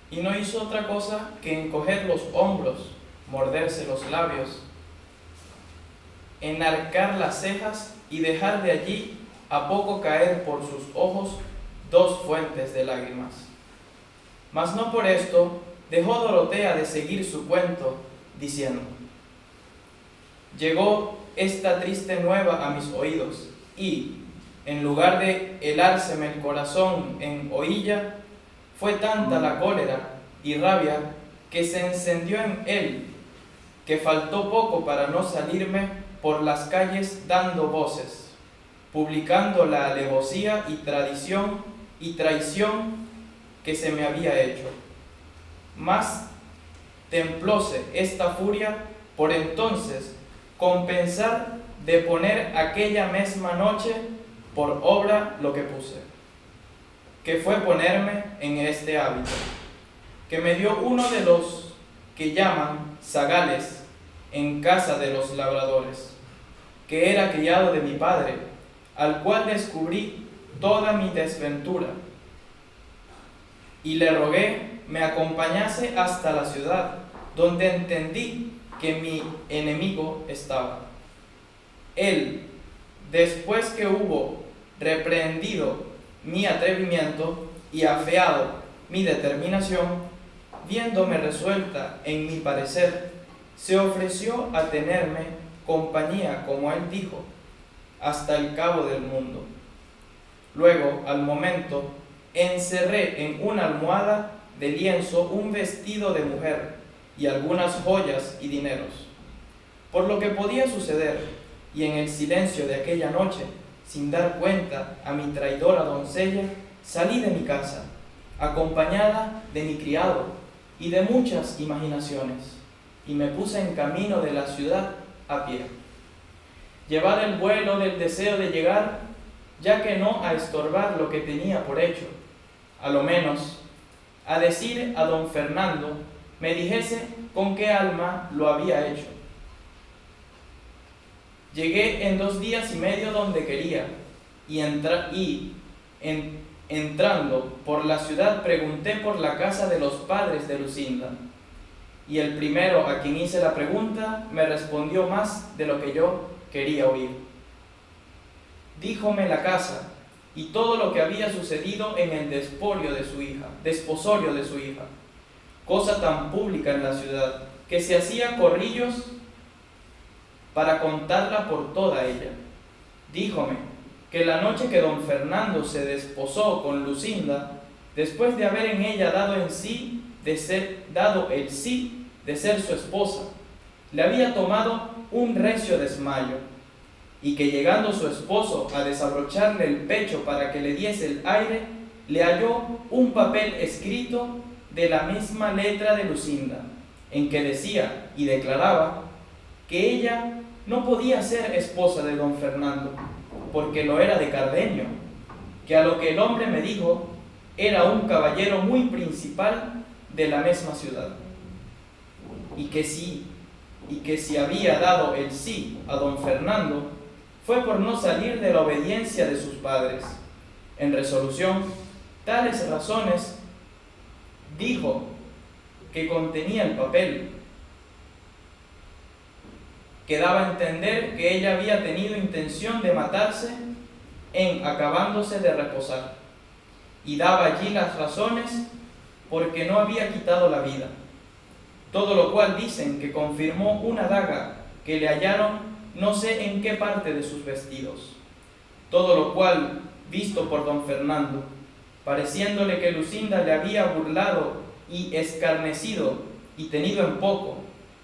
y no hizo otra cosa que encoger los hombros, morderse los labios, enarcar las cejas y dejar de allí a poco caer por sus ojos 2 fuentes de lágrimas. Mas no por esto dejó Dorotea de seguir su cuento, diciendo: llegó esta triste nueva a mis oídos, y, en lugar de helárseme el corazón en oilla, fue tanta la cólera y rabia que se encendió en él, que faltó poco para no salirme por las calles dando voces, publicando la alevosía y traición que se me había hecho. Mas templóse esta furia por entonces con pensar de poner aquella mesma noche por obra lo que puse, que fue ponerme en este hábito, que me dio uno de los que llaman zagales en casa de los labradores, que era criado de mi padre, al cual descubrí toda mi desventura, y le rogué me acompañase hasta la ciudad, donde entendí que mi enemigo estaba. Él, después que hubo reprehendido mi atrevimiento y afeado mi determinación, viéndome resuelta en mi parecer, se ofreció a tenerme compañía, como él dijo, hasta el cabo del mundo. Luego, al momento, encerré en una almohada de lienzo un vestido de mujer y algunas joyas y dineros. Por lo que podía suceder, y en el silencio de aquella noche, sin dar cuenta a mi traidora doncella, salí de mi casa, acompañada de mi criado y de muchas imaginaciones, y me puse en camino de la ciudad a pie. Llevad el vuelo del deseo de llegar, ya que no a estorbar lo que tenía por hecho, a lo menos a decir a don Fernando me dijese con qué alma lo había hecho. Llegué en 2 días y medio donde quería, y entrando por la ciudad pregunté por la casa de los padres de Lucinda, y el primero a quien hice la pregunta me respondió más de lo que yo quería oír. Díjome la casa y todo lo que había sucedido en el desposorio de su hija, cosa tan pública en la ciudad, que se hacía corrillos para contarla por toda ella. Díjome que la noche que don Fernando se desposó con Lucinda, después de haber en ella dado el sí de ser su esposa, le había tomado un recio desmayo, y que llegando su esposo a desabrocharle el pecho para que le diese el aire, le halló un papel escrito de la misma letra de Lucinda, en que decía y declaraba que ella no podía ser esposa de don Fernando, porque lo era de Cardenio, que a lo que el hombre me dijo era un caballero muy principal de la misma ciudad, y que si había dado el sí a don Fernando fue por no salir de la obediencia de sus padres. En resolución, tales razones dijo que contenía el papel, que daba a entender que ella había tenido intención de matarse en acabándose de reposar, y daba allí las razones porque no había quitado la vida. Todo lo cual dicen que confirmó una daga que le hallaron no sé en qué parte de sus vestidos. Todo lo cual, visto por don Fernando, pareciéndole que Lucinda le había burlado y escarnecido y tenido en poco,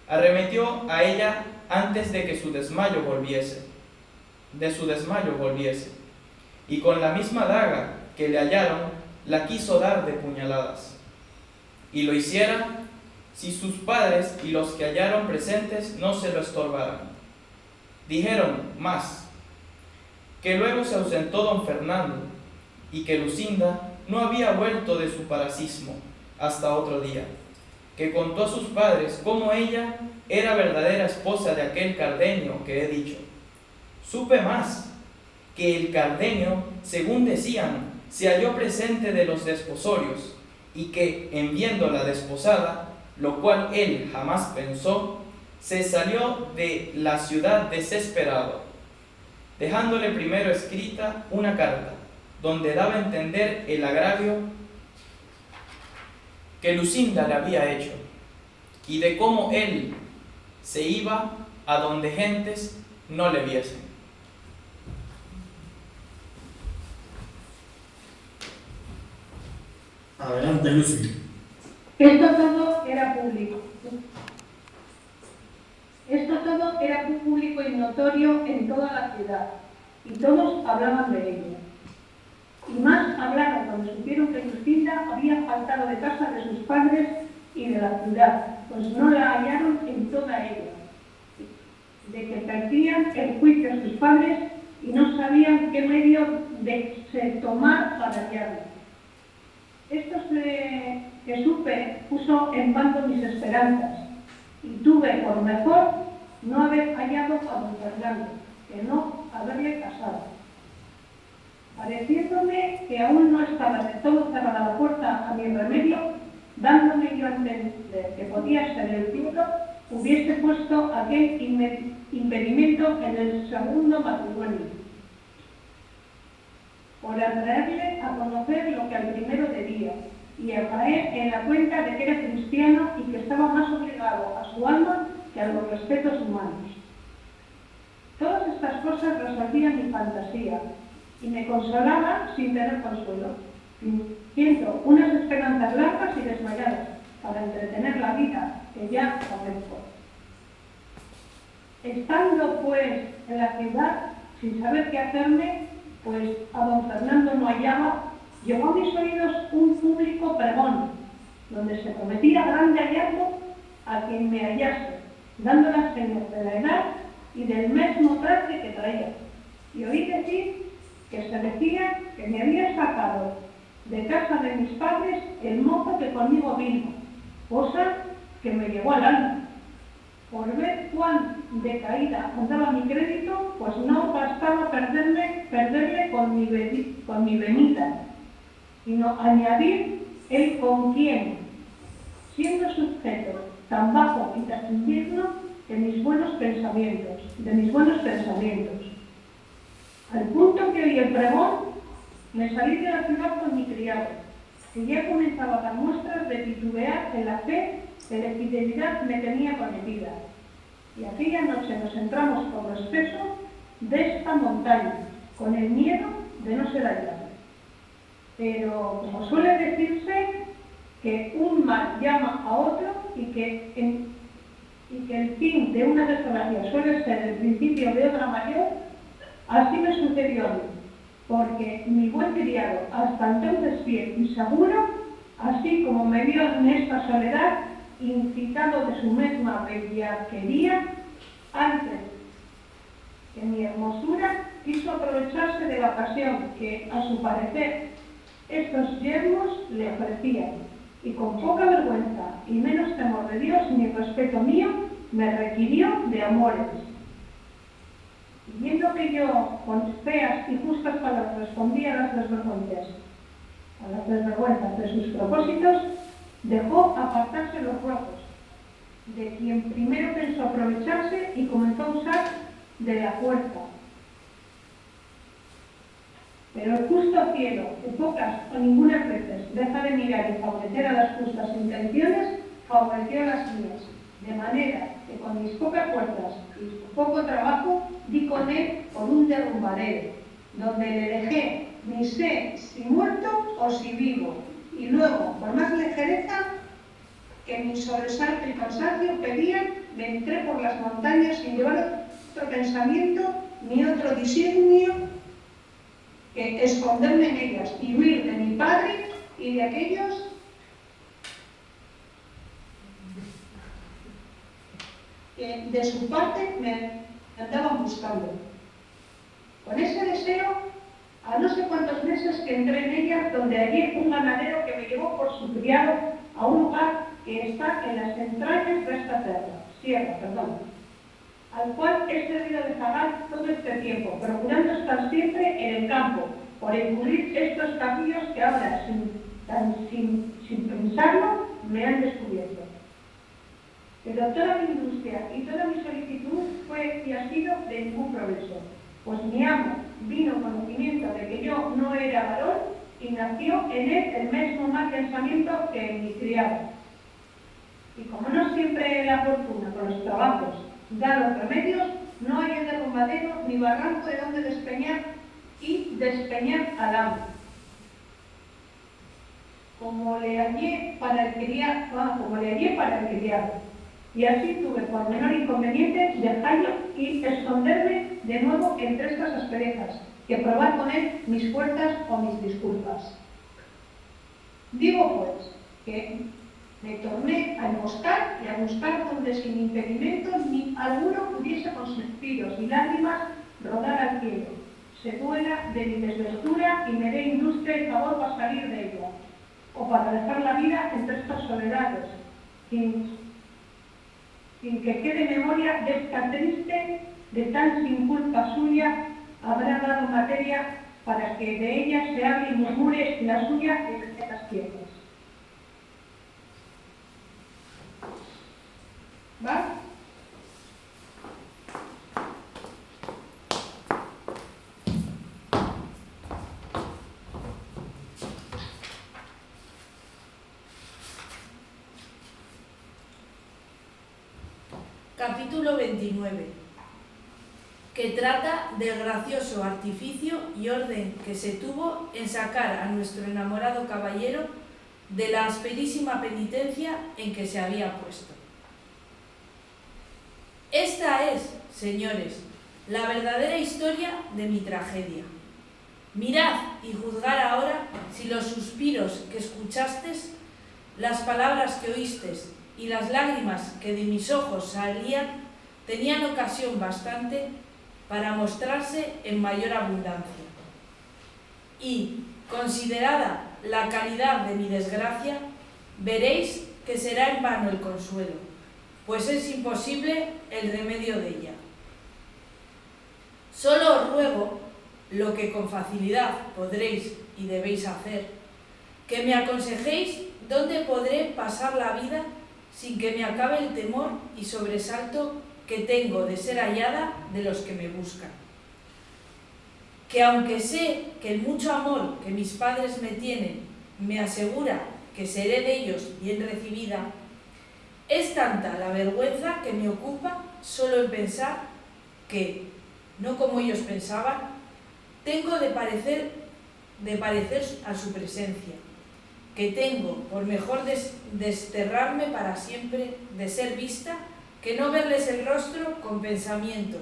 arremetió a ella antes de que su desmayo volviese, y con la misma daga que le hallaron, la quiso dar de puñaladas. Y lo hiciera si sus padres y los que hallaron presentes no se lo estorbaran. Dijeron más, que luego se ausentó don Fernando, y que Lucinda no había vuelto de su parasismo hasta otro día, que contó a sus padres cómo ella era verdadera esposa de aquel Cardenio que he dicho. Supe más, que el Cardenio, según decían, se halló presente de los desposorios, y que, en viéndola desposada, lo cual él jamás pensó, se salió de la ciudad desesperado, dejándole primero escrita una carta, donde daba a entender el agravio que Lucinda le había hecho, y de cómo él se iba a donde gentes no le viesen. Adelante, Lucy. Esto todo era público. Esto todo era público y notorio en toda la ciudad, y todos hablaban de ello. Y más hablaron cuando supieron que Lucinda había faltado de casa de sus padres y de la ciudad, pues no la hallaron en toda ella, de que perdían el juicio a sus padres y no sabían qué medio de tomar para hallarla. Esto que supe puso en bando mis esperanzas, y tuve por mejor no haber hallado a don Fernando, que no haberle casado. Pareciéndome que aún no estaba de todo cerrada la puerta a mi remedio, dándome yo a entender que podía ser el cielo, hubiese puesto aquel impedimento en el segundo matrimonio, por atraerle a conocer lo que al primero debía, y a caer en la cuenta de que era cristiano y que estaba más obligado a su alma que a los respetos humanos. Todas estas cosas resolvían mi fantasía y me consolaba sin tener consuelo, fingiendo unas esperanzas largas y desmayadas para entretener la vida que ya comenzó. Estando pues en la ciudad sin saber qué hacerme, pues a don Fernando no hallaba, llegó a mis oídos un público pregón, donde se prometía grande hallazgo a quien me hallase, dando las señas de la edad y del mismo traje que traía. Y oí decir que se decía que me había sacado de casa de mis padres el mozo que conmigo vino, cosa que me llegó al alma. Por ver cuán decaída andaba mi crédito, pues no bastaba perderle con mi venida, sino añadir el con quién, siendo sujeto tan bajo y tan indigno de mis buenos pensamientos. Al punto que oí el pregón, me salí de la ciudad con mi criado, que ya comenzaba a dar muestras de titubear en la fe que la fidelidad me tenía prometida. Y aquella noche nos entramos por lo espeso de esta montaña, con el miedo de no ser hallados. Pero, como suele decirse, que un mal llama a otro y que el fin de una desgracia suele ser el principio de otra mayor, así me sucedió a mí, porque mi buen criado, hasta entonces fiel y seguro, así como me vio en esta soledad, incitado de su misma bellaquería, antes que mi hermosura, quiso aprovecharse de la ocasión que, a su parecer, estos yermos le ofrecían, y con poca vergüenza y menos temor de Dios ni respeto mío, me requirió de amores. Y viendo que yo, con feas y justas palabras, respondía a las desvergüenzas de sus propósitos, dejó apartarse los rojos, de quien primero pensó aprovecharse y comenzó a usar de la fuerza. Pero el justo cielo, que pocas o ninguna veces deja de mirar y favorecer a las justas intenciones, favoreció a las mías, de manera que con mis pocas fuerzas y poco trabajo di con él por un derrumbadero, donde le dejé ni sé si muerto o si vivo, y luego, por más ligereza que mi sobresalto y cansancio pedían, me entré por las montañas sin llevar otro pensamiento ni otro designio que esconderme en ellas y huir de mi padre y de aquellos que de su parte me andaban buscando. Con ese deseo, a no sé cuántos meses que entré en ellas, donde hallé un ganadero que me llevó por su criado a un lugar que está en las entrañas de esta sierra, al cual he servido de zagal todo este tiempo, procurando estar siempre en el campo, por encubrir estos caminos que ahora, sin pensarlo, me han descubierto. Pero toda mi industria y toda mi solicitud fue y ha sido de ningún progreso, pues mi amo vino conocimiento de que yo no era varón y nació en él el mismo mal pensamiento que en mi criado. Y como no siempre la fortuna con los trabajos da los remedios, no hay derrumbadero ni barranco de donde despeñar y despeñar al amo. Como le hallé para el criado, y así tuve por menor inconveniente dejarlo y esconderme de nuevo entre estas asperezas, que probar con él mis fuerzas o mis disculpas. Digo pues que me torné a emboscar y a buscar donde sin impedimento ni alguno pudiese con suspiros y lágrimas rodar al cielo, se duela de mi desventura y me dé industria y favor para salir de ella, o para dejar la vida entre estas soledades, sin que quede memoria de esta triste, de tan sin culpa suya, habrá dado materia para que de ella se hable y murmure la suya en estas tierras. ¿Va? Capítulo 29, que trata del gracioso artificio y orden que se tuvo en sacar a nuestro enamorado caballero de la asperísima penitencia en que se había puesto. Esta es, señores, la verdadera historia de mi tragedia. Mirad y juzgar ahora si los suspiros que escuchastes, las palabras que oístes y las lágrimas que de mis ojos salían tenían ocasión bastante para mostrarse en mayor abundancia. Y, considerada la calidad de mi desgracia, veréis que será en vano el consuelo, pues es imposible el remedio de ella. Solo os ruego, lo que con facilidad podréis y debéis hacer, que me aconsejéis dónde podré pasar la vida sin que me acabe el temor y sobresalto que tengo de ser hallada de los que me buscan. Que aunque sé que el mucho amor que mis padres me tienen me asegura que seré de ellos bien recibida, es tanta la vergüenza que me ocupa solo en pensar que, no como ellos pensaban, tengo de parecer a su presencia, que tengo por mejor desterrarme para siempre de ser vista que no verles el rostro con pensamiento,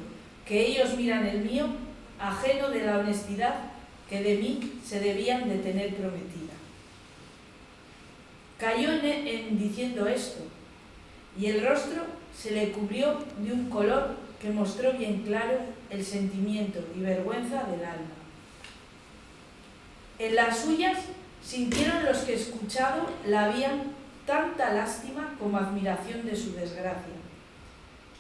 que ellos miran el mío, ajeno de la honestidad que de mí se debían de tener prometida. Cayó en diciendo esto, y el rostro se le cubrió de un color que mostró bien claro el sentimiento y vergüenza del alma. En las suyas sintieron los que escuchado la habían tanta lástima como admiración de su desgracia.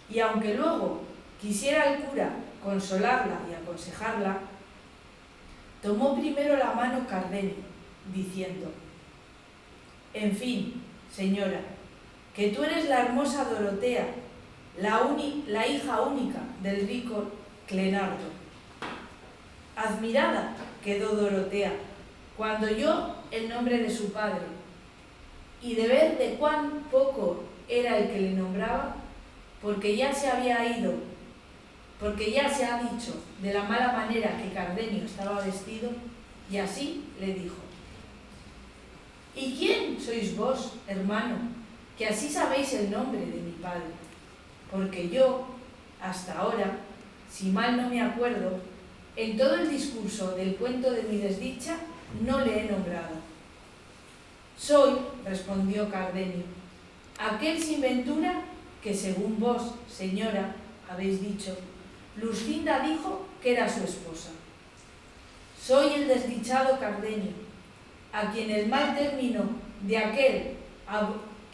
Y aunque luego quisiera el cura consolarla y aconsejarla, tomó primero la mano Cardenio, diciendo: en fin, señora, que tú eres la hermosa Dorotea, la hija única del rico Clenardo. Admirada quedó Dorotea cuando oyó el nombre de su padre, y de ver de cuán poco era el que le nombraba, porque ya se había ido, porque ya se ha dicho de la mala manera que Cardenio estaba vestido, y así le dijo: ¿Y quién sois vos, hermano, que así sabéis el nombre de mi padre? Porque yo, hasta ahora, si mal no me acuerdo, en todo el discurso del cuento de mi desdicha, no le he nombrado. Soy, respondió Cardenio, aquel sin ventura que, según vos, señora, habéis dicho, Luscinda dijo que era su esposa. Soy el desdichado Cardenio, a quien el mal término de aquel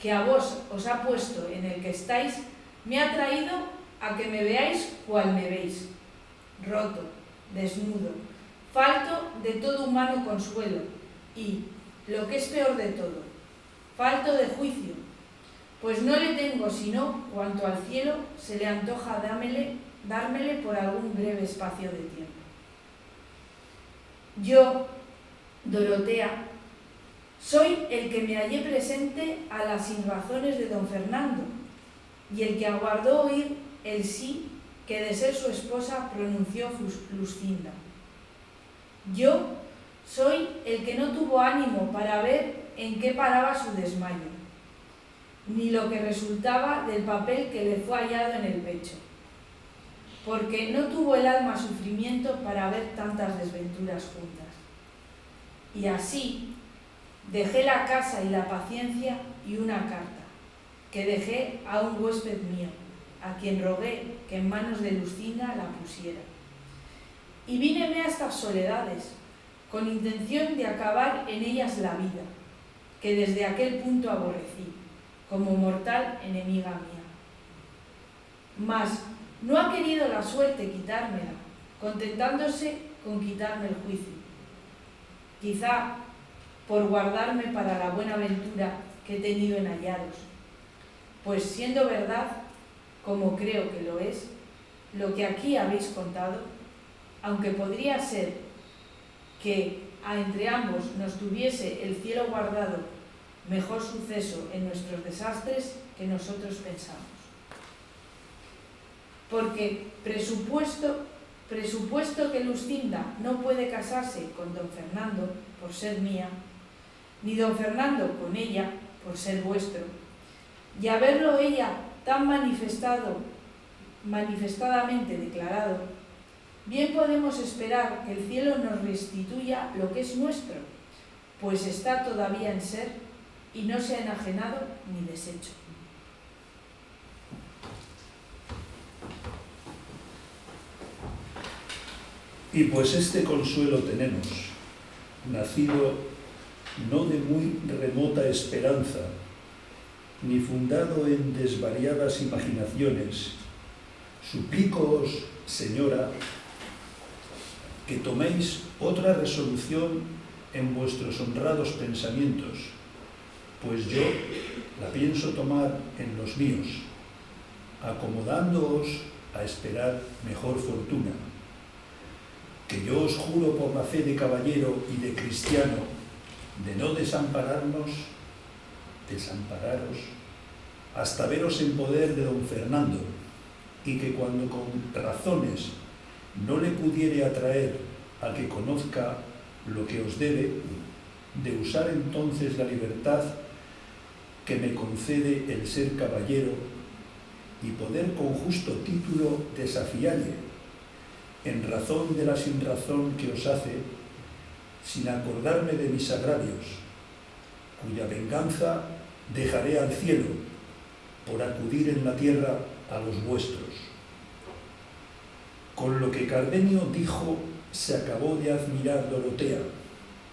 que a vos os ha puesto en el que estáis, me ha traído a que me veáis cual me veis, roto, desnudo, falto de todo humano consuelo y, lo que es peor de todo, falto de juicio, pues no le tengo sino cuanto al cielo se le antoja dármele por algún breve espacio de tiempo. Yo, Dorotea, soy el que me hallé presente a las sinrazones de don Fernando y el que aguardó oír el sí que de ser su esposa pronunció Luscinda. Yo soy el que no tuvo ánimo para ver en qué paraba su desmayo, ni lo que resultaba del papel que le fue hallado en el pecho, porque no tuvo el alma sufrimiento para ver tantas desventuras juntas. Y así dejé la casa y la paciencia y una carta, que dejé a un huésped mío, a quien rogué que en manos de Luscinda la pusiera. Y víneme a estas soledades, con intención de acabar en ellas la vida, que desde aquel punto aborrecí, como mortal enemiga mía. Mas no ha querido la suerte quitármela, contentándose con quitarme el juicio. Quizá por guardarme para la buena ventura que he tenido en hallaros, pues siendo verdad, como creo que lo es, lo que aquí habéis contado, aunque podría ser que entre ambos nos tuviese el cielo guardado mejor suceso en nuestros desastres que nosotros pensamos. Porque presupuesto que Luscinda no puede casarse con don Fernando por ser mía, ni don Fernando con ella por ser vuestro, y haberlo ella tan manifestadamente declarado, bien podemos esperar que el cielo nos restituya lo que es nuestro, pues está todavía en ser y no se ha enajenado ni deshecho. Y pues este consuelo tenemos, nacido no de muy remota esperanza, ni fundado en desvariadas imaginaciones, suplícoos, señora, que toméis otra resolución en vuestros honrados pensamientos, pues yo la pienso tomar en los míos, acomodándoos a esperar mejor fortuna, que yo os juro por la fe de caballero y de cristiano de no desampararos hasta veros en poder de don Fernando, y que cuando con razones no le pudiere atraer a que conozca lo que os debe, de usar entonces la libertad que me concede el ser caballero y poder con justo título desafialle, en razón de la sinrazón que os hace, sin acordarme de mis agravios, cuya venganza dejaré al cielo por acudir en la tierra a los vuestros. Con lo que Cardenio dijo se acabó de admirar Dorotea,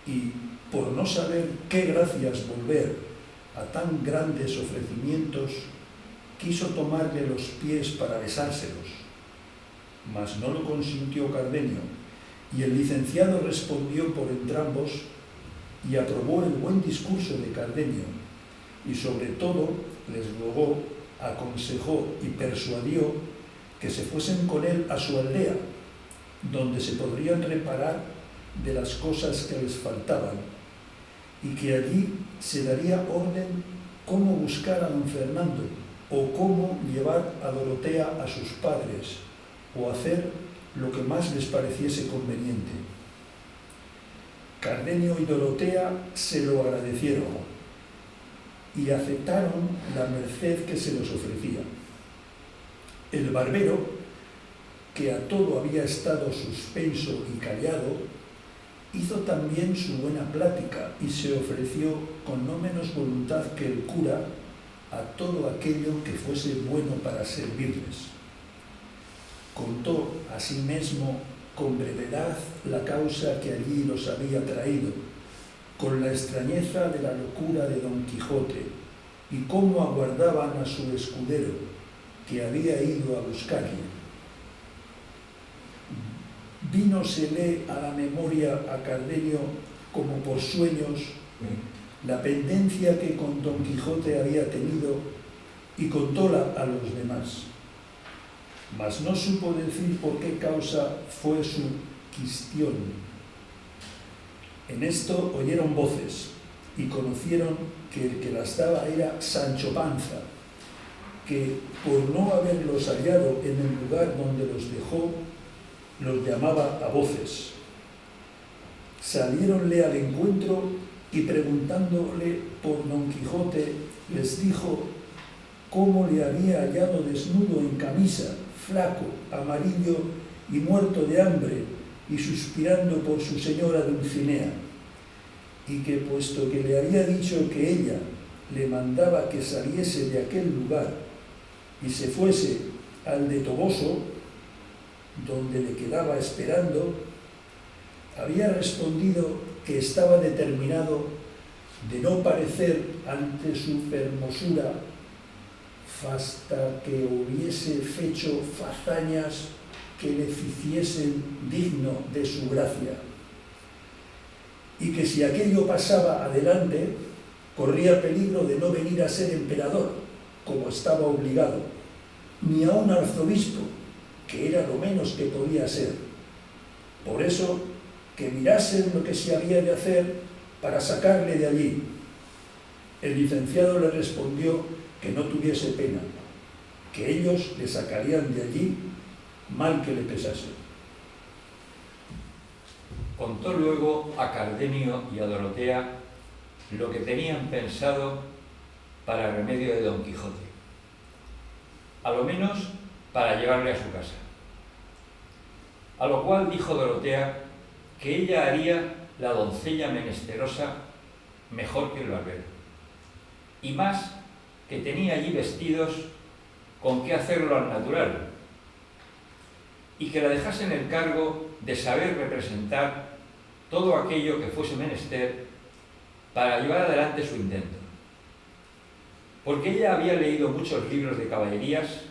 y por no saber qué gracias volver a tan grandes ofrecimientos, quiso tomarle los pies para besárselos, mas no lo consintió Cardenio, y el licenciado respondió por entrambos y aprobó el buen discurso de Cardenio, y sobre todo les rogó, aconsejó y persuadió que se fuesen con él a su aldea, donde se podrían reparar de las cosas que les faltaban, y que allí se daría orden cómo buscar a don Fernando, o cómo llevar a Dorotea a sus padres, o hacer lo que más les pareciese conveniente. Cardenio y Dorotea se lo agradecieron y aceptaron la merced que se les ofrecía. El barbero, que a todo había estado suspenso y callado, hizo también su buena plática y se ofreció con no menos voluntad que el cura a todo aquello que fuese bueno para servirles. Contó asimismo con brevedad la causa que allí los había traído, con la extrañeza de la locura de Don Quijote, y cómo aguardaban a su escudero, que había ido a buscarle. Vínosele a la memoria a Cardenio, como por sueños, la pendencia que con Don Quijote había tenido, y contóla a los demás. Mas no supo decir por qué causa fue su quistión. En esto oyeron voces y conocieron que el que las daba era Sancho Panza, que por no haberlos hallado en el lugar donde los dejó, los llamaba a voces. Saliéronle al encuentro y preguntándole por Don Quijote, les dijo cómo le había hallado desnudo en camisa, flaco, amarillo y muerto de hambre, y suspirando por su señora Dulcinea, y que puesto que le había dicho que ella le mandaba que saliese de aquel lugar y se fuese al de Toboso, donde le quedaba esperando, había respondido que estaba determinado de no parecer ante su hermosura hasta que hubiese fecho fazañas que le ficiesen digno de su gracia, y que si aquello pasaba adelante, corría peligro de no venir a ser emperador, como estaba obligado, ni a un arzobispo, que era lo menos que podía ser. Por eso, que mirasen lo que se había de hacer para sacarle de allí. El licenciado le respondió que no tuviese pena, que ellos le sacarían de allí mal que le pesase. Contó luego a Cardenio y a Dorotea lo que tenían pensado para el remedio de Don Quijote, a lo menos para llevarle a su casa. A lo cual dijo Dorotea que ella haría la doncella menesterosa mejor que el barbero, y más que tenía allí vestidos con qué hacerlo al natural, y que la dejasen el cargo de saber representar todo aquello que fuese menester para llevar adelante su intento. Porque ella había leído muchos libros de caballerías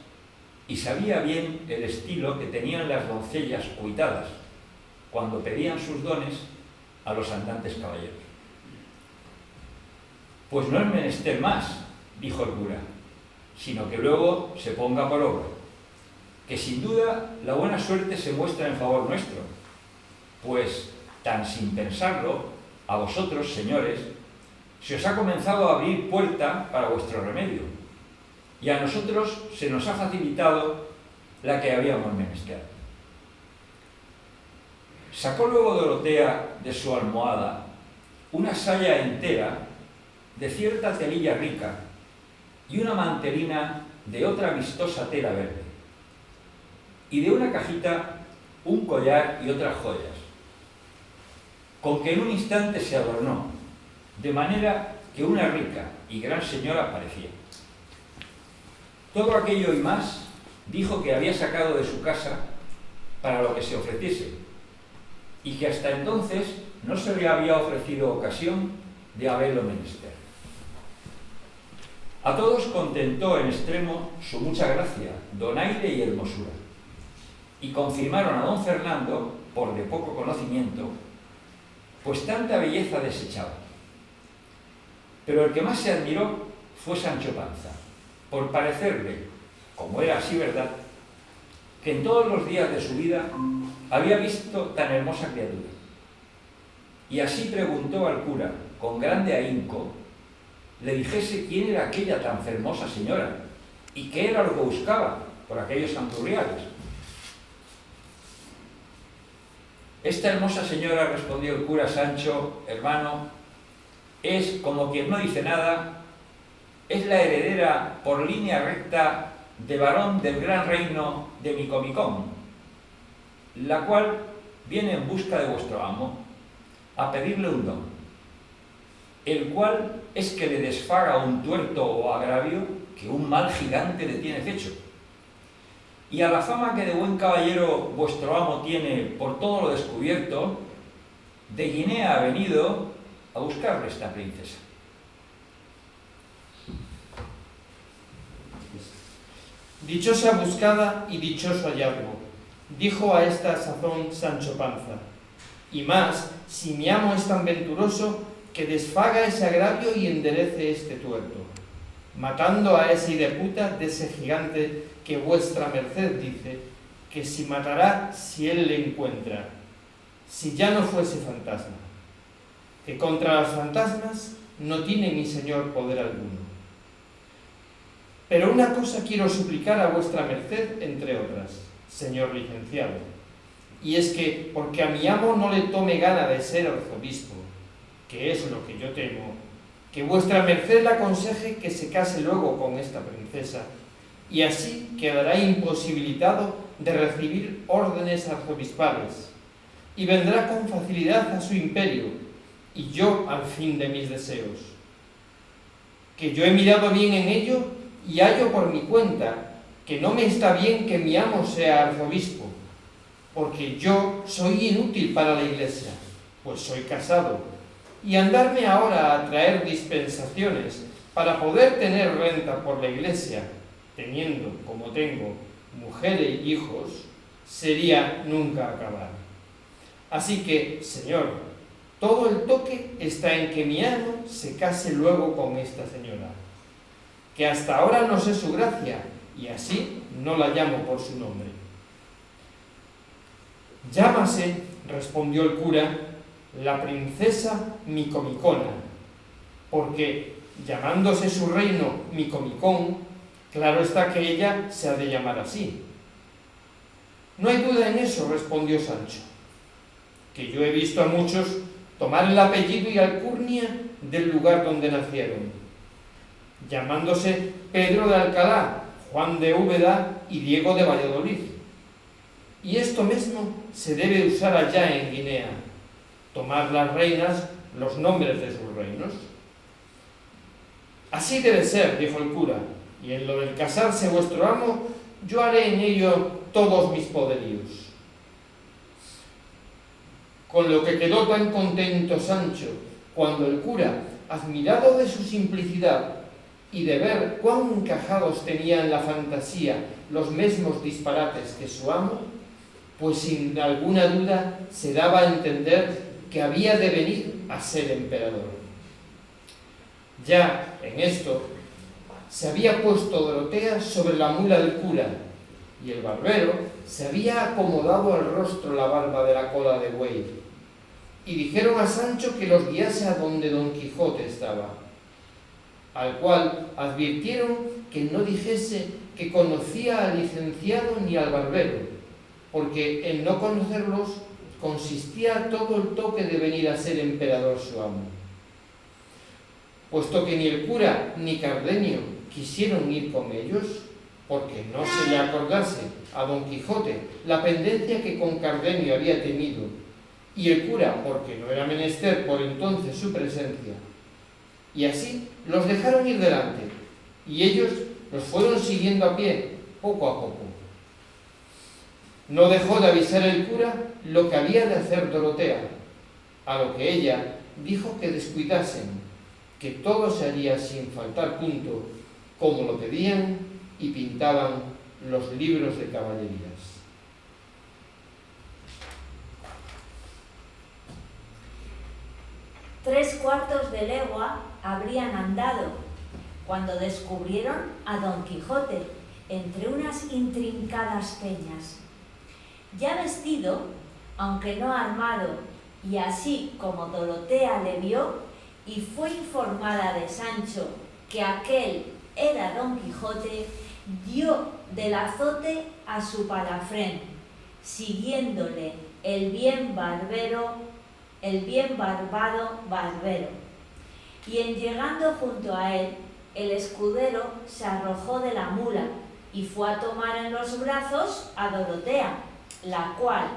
y sabía bien el estilo que tenían las doncellas cuitadas cuando pedían sus dones a los andantes caballeros. Pues no es menester más, dijo el cura, sino que luego se ponga por obra, que sin duda la buena suerte se muestra en favor nuestro, pues tan sin pensarlo, a vosotros, señores, se os ha comenzado a abrir puerta para vuestro remedio, y a nosotros se nos ha facilitado la que habíamos menester. Sacó luego Dorotea de su almohada una saya entera de cierta telilla rica y una mantelina de otra vistosa tela verde, y de una cajita un collar y otras joyas, con que en un instante se adornó, de manera que una rica y gran señora parecía. Todo aquello y más dijo que había sacado de su casa para lo que se ofreciese, y que hasta entonces no se le había ofrecido ocasión de haberlo menester. A todos contentó en extremo su mucha gracia, donaire y hermosura, y confirmaron a don Fernando, por de poco conocimiento, pues tanta belleza desechaba. Pero el que más se admiró fue Sancho Panza, por parecerle, como era así verdad, que en todos los días de su vida había visto tan hermosa criatura. Y así preguntó al cura, con grande ahínco, le dijese quién era aquella tan hermosa señora y qué era lo que buscaba por aquellos santurriales. Esta hermosa señora, respondió el cura Sancho, hermano, es, como quien no dice nada, es la heredera por línea recta de varón del gran reino de Micomicón, la cual viene en busca de vuestro amo a pedirle un don, el cual es que le desfaga un tuerto o agravio que un mal gigante le tiene hecho. Y a la fama que de buen caballero vuestro amo tiene por todo lo descubierto, de Guinea ha venido a buscarle esta princesa. Dichosa buscada y dichoso hallazgo, dijo a esta sazón Sancho Panza, y más si mi amo es tan venturoso que desfaga ese agravio y enderece este tuerto, matando a ese hideputa de ese gigante que vuestra merced dice que si matará si él le encuentra, si ya no fuese fantasma, que contra los fantasmas no tiene mi señor poder alguno. Pero una cosa quiero suplicar a vuestra merced, entre otras, señor licenciado, y es que, porque a mi amo no le tome gana de ser arzobispo, que es lo que yo temo, que vuestra merced le aconseje que se case luego con esta princesa, y así quedará imposibilitado de recibir órdenes arzobispales, y vendrá con facilidad a su imperio, y yo al fin de mis deseos. Que yo he mirado bien en ello, y hallo por mi cuenta que no me está bien que mi amo sea arzobispo, porque yo soy inútil para la iglesia, pues soy casado, y andarme ahora a traer dispensaciones para poder tener renta por la iglesia, teniendo, como tengo, mujer e hijos, sería nunca acabar. Así que, señor, todo el toque está en que mi amo se case luego con esta señora, que hasta ahora no sé su gracia, y así no la llamo por su nombre. Llámase, respondió el cura, la princesa Micomicona, porque, llamándose su reino Micomicón, claro está que ella se ha de llamar así. No hay duda en eso, respondió Sancho, que yo he visto a muchos tomar el apellido y alcurnia del lugar donde nacieron, llamándose Pedro de Alcalá, Juan de Úbeda y Diego de Valladolid. Y esto mismo se debe usar allá en Guinea, tomar las reinas los nombres de sus reinos. Así debe ser, dijo el cura, y en lo del casarse vuestro amo, yo haré en ello todos mis poderíos. Con lo que quedó tan contento Sancho, cuando el cura, admirado de su simplicidad y de ver cuán encajados tenía en la fantasía los mismos disparates que su amo, pues sin alguna duda se daba a entender que había de venir a ser emperador. Ya en esto se había puesto Dorotea sobre la mula del cura, y el barbero se había acomodado al rostro la barba de la cola de buey, y dijeron a Sancho que los guiase a donde Don Quijote estaba, al cual advirtieron que no dijese que conocía al licenciado ni al barbero, porque en no conocerlos consistía todo el toque de venir a ser emperador su amo. Puesto que ni el cura ni Cardenio quisieron ir con ellos, porque no se le acordase a Don Quijote la pendencia que con Cardenio había tenido, y el cura porque no era menester por entonces su presencia. Y así los dejaron ir delante, y ellos los fueron siguiendo a pie, poco a poco. No dejó de avisar el cura lo que había de hacer Dorotea, a lo que ella dijo que descuidasen, que todo se haría sin faltar punto, como lo pedían y pintaban los libros de caballerías. Tres cuartos de legua habrían andado cuando descubrieron a Don Quijote entre unas intrincadas peñas. Ya vestido, aunque no armado, y así como Dorotea le vio, y fue informada de Sancho que aquel era Don Quijote, dio del azote a su palafrén, siguiéndole el bien barbado barbero. Y en llegando junto a él, el escudero se arrojó de la mula y fue a tomar en los brazos a Dorotea, la cual,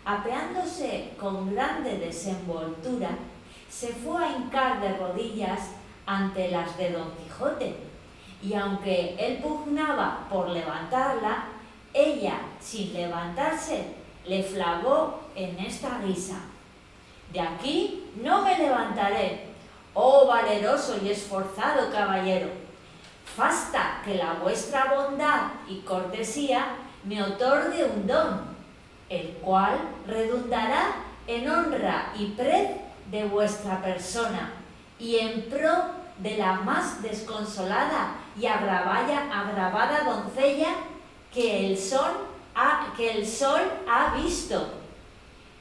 apeándose con grande desenvoltura, se fue a hincar de rodillas ante las de Don Quijote, y aunque él pugnaba por levantarla, ella, sin levantarse, le flagó en esta guisa: «De aquí no me levantaré, oh valeroso y esforzado caballero. Basta que la vuestra bondad y cortesía me otorgue un don, el cual redundará en honra y prez de vuestra persona y en pro de la más desconsolada y agravada doncella que el sol ha visto.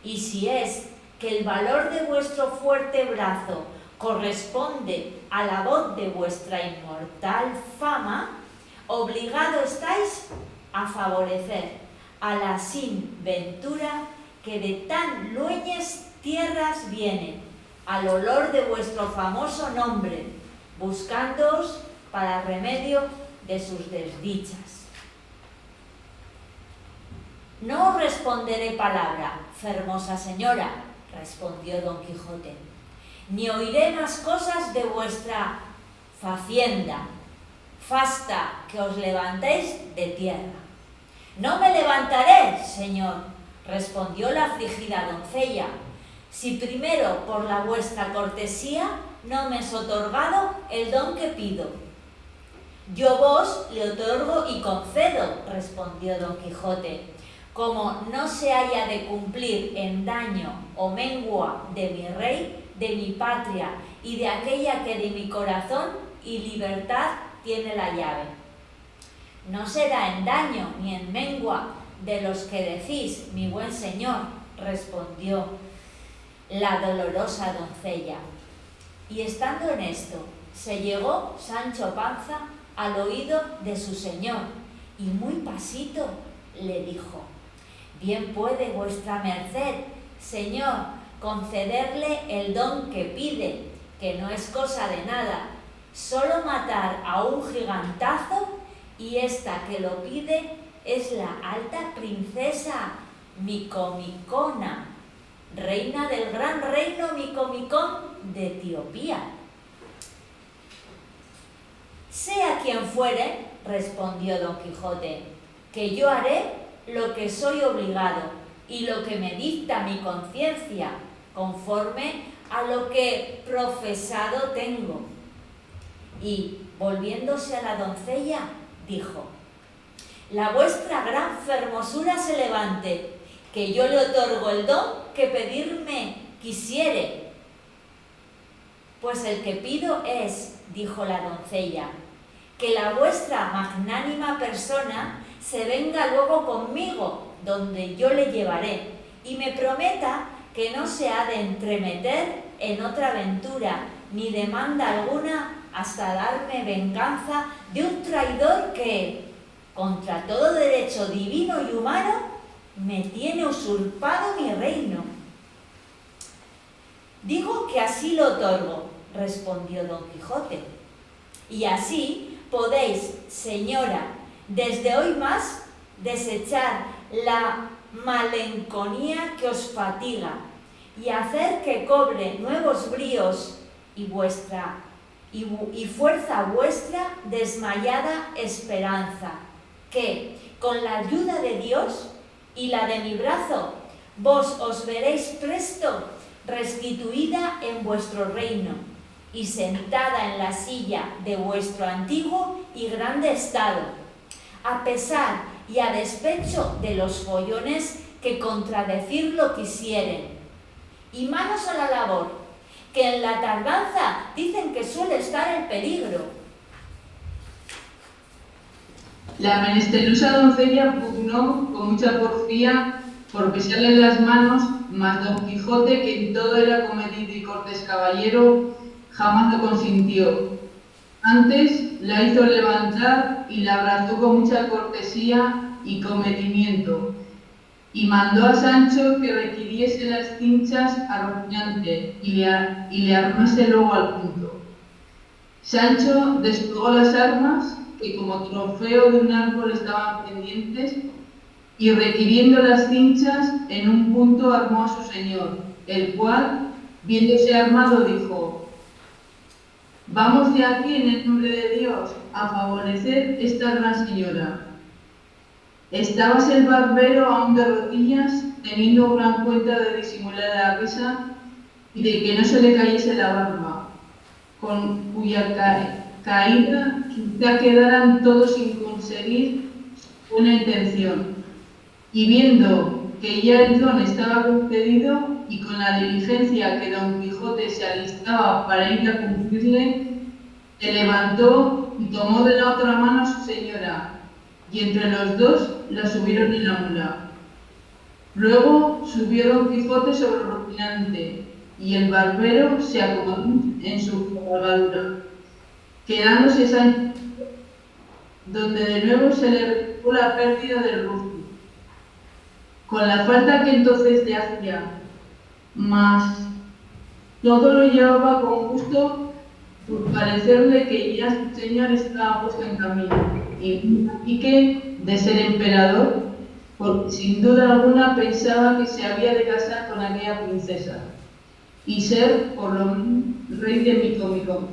Y si es que el valor de vuestro fuerte brazo corresponde a la voz de vuestra inmortal fama, obligado estáis a favorecer a la sin ventura que de tan lueñes tierras viene, al olor de vuestro famoso nombre, buscándoos para remedio de sus desdichas». «No os responderé palabra, fermosa señora», respondió Don Quijote, «ni oiré más cosas de vuestra facienda. Basta que os levantéis de tierra». «No me levantaré, señor», respondió la afligida doncella, «si primero por la vuestra cortesía no me es otorgado el don que pido». «Yo vos le otorgo y concedo», respondió Don Quijote, «como no se haya de cumplir en daño o mengua de mi rey, de mi patria y de aquella que de mi corazón y libertad tiene la llave». «No será en daño ni en mengua de los que decís, mi buen señor», respondió la dolorosa doncella. Y estando en esto, se llegó Sancho Panza al oído de su señor, y muy pasito le dijo: «Bien puede vuestra merced, señor, concederle el don que pide, que no es cosa de nada, solo matar a un gigantazo, y esta que lo pide es la alta princesa Micomicona, reina del gran reino Micomicón de Etiopía». «Sea quien fuere», respondió Don Quijote, «que yo haré lo que soy obligado y lo que me dicta mi conciencia, conforme a lo que profesado tengo». Y, volviéndose a la doncella, dijo: «La vuestra gran fermosura se levante, que yo le otorgo el don que pedirme quisiere». «Pues el que pido es», dijo la doncella, «que la vuestra magnánima persona se venga luego conmigo, donde yo le llevaré, y me prometa que no se ha de entremeter en otra aventura, ni demanda alguna, hasta darme venganza de un traidor que, contra todo derecho divino y humano, me tiene usurpado mi reino». «Digo que así lo otorgo», respondió Don Quijote, «y así podéis, señora, desde hoy más desechar la malenconía que os fatiga y hacer que cobre nuevos bríos y fuerza vuestra desmayada esperanza, que, con la ayuda de Dios y la de mi brazo, vos os veréis presto restituida en vuestro reino y sentada en la silla de vuestro antiguo y grande estado, a pesar y a despecho de los follones que contradecirlo quisieren. Y manos a la labor, que en la tardanza dicen que suele estar el peligro». La menesterosa doncella pugnó con mucha porfía por besarle las manos, mas Don Quijote, que en todo era comedido y cortés caballero, jamás lo consintió. Antes la hizo levantar y la abrazó con mucha cortesía y comedimiento, y mandó a Sancho que requiriese las cinchas a Rocinante y le armase luego al punto. Sancho desplegó las armas, que como trofeo de un árbol estaban pendientes, y requiriendo las cinchas, en un punto armó a su señor, el cual, viéndose armado, dijo: «Vamos de aquí en el nombre de Dios a favorecer esta gran señora». Estábase el barbero aún de rodillas, teniendo gran cuenta de disimular la risa y de que no se le cayese la barba, con cuya caída quizá quedaran todos sin conseguir una intención. Y viendo que ya el don estaba concedido y con la diligencia que Don Quijote se alistaba para ir a cumplirle, se levantó y tomó de la otra mano a su señora, y entre los dos la subieron en la mula. Luego subió Don Quijote sobre Rocinante, y el barbero se acomodó en su cabalgadura, quedándose Sancho, donde de nuevo se le replicó la pérdida del rostro, con la falta que entonces le hacía, mas todo lo llevaba con gusto, por parecerle que ya su señor estaba puesto en camino, y que de ser emperador, porque sin duda alguna pensaba que se había de casar con aquella princesa, y ser, por lo menos, rey de Micómico.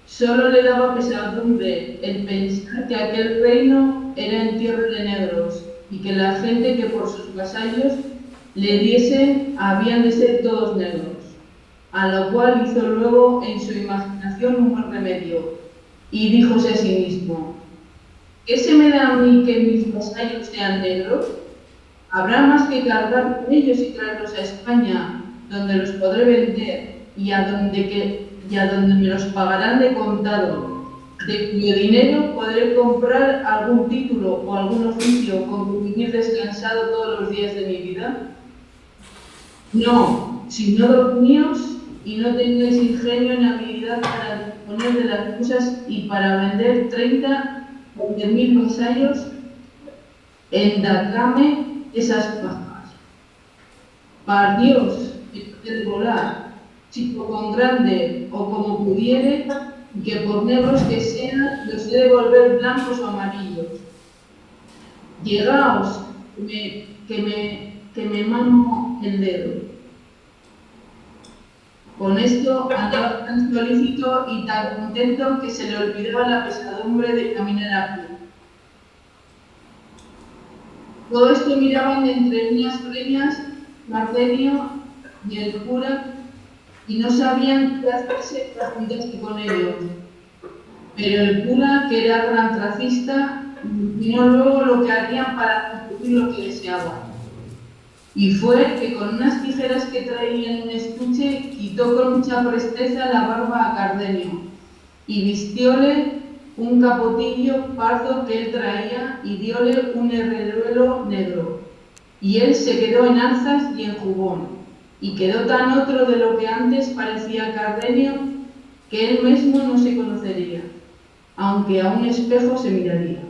Solo le daba pesadumbre el pensar que aquel reino era en tierra de negros, y que la gente que por sus vasallos le diesen habían de ser todos negros, a lo cual hizo luego en su imaginación un buen remedio, y díjose a sí mismo: ¿qué se me da a mí que mis vasallos sean negros? Habrá más que cargar con ellos y traerlos a España, donde los podré vender, y a donde me los pagarán de contado, de cuyo dinero podré comprar algún título o algún oficio con que vivir descansado todos los días de mi vida. No, sino dormíos y no tengáis ingenio ni habilidad para disponer de las cosas y para vender 30 o 10.000 vasallos, endacame esas pajas. Para Dios, el volar, chico con grande o como pudiere, que por negros que sean, los he de volver blancos o amarillos. Llegaos, que me mamo el dedo. Con esto andaba tan solícito y tan contento que se le olvidaba la pesadumbre de caminar a pie. Todo esto miraban de entre unas greñas Cardenio y el cura, y no sabían qué hacerse para juntarse con ellos. Pero el cura, que era gran tracista, vino luego lo que harían para conseguir lo que deseaban. Y fue que con unas tijeras que traía en un estuche quitó con mucha presteza la barba a Cardenio y vistióle un capotillo pardo que él traía y dióle un herreruelo negro. Y él se quedó en alzas y en jubón, y quedó tan otro de lo que antes parecía Cardenio que él mismo no se conocería, aunque a un espejo se miraría.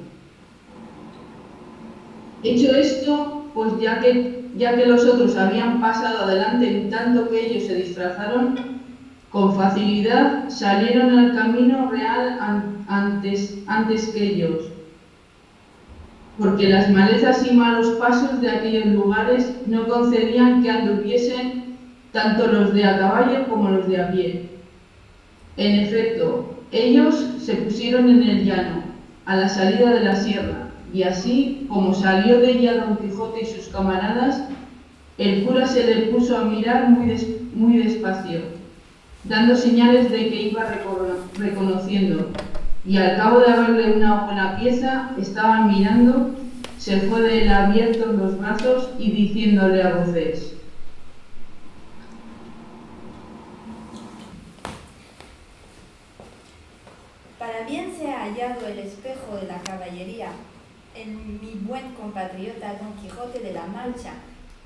Hecho esto, pues ya que los otros habían pasado adelante en tanto que ellos se disfrazaron, con facilidad salieron al camino real antes que ellos, porque las malezas y malos pasos de aquellos lugares no concedían que anduviesen tanto los de a caballo como los de a pie. En efecto, ellos se pusieron en el llano, a la salida de la sierra, y así como salió de ella Don Quijote y sus camaradas, el cura se le puso a mirar muy despacio, dando señales de que iba reconociendo, y al cabo de haberle una buena pieza, estaban mirando, se fue de él abiertos los brazos y diciéndole a voces: Para bien sea hallado el espejo de la caballería, en mi buen compatriota Don Quijote de la Mancha,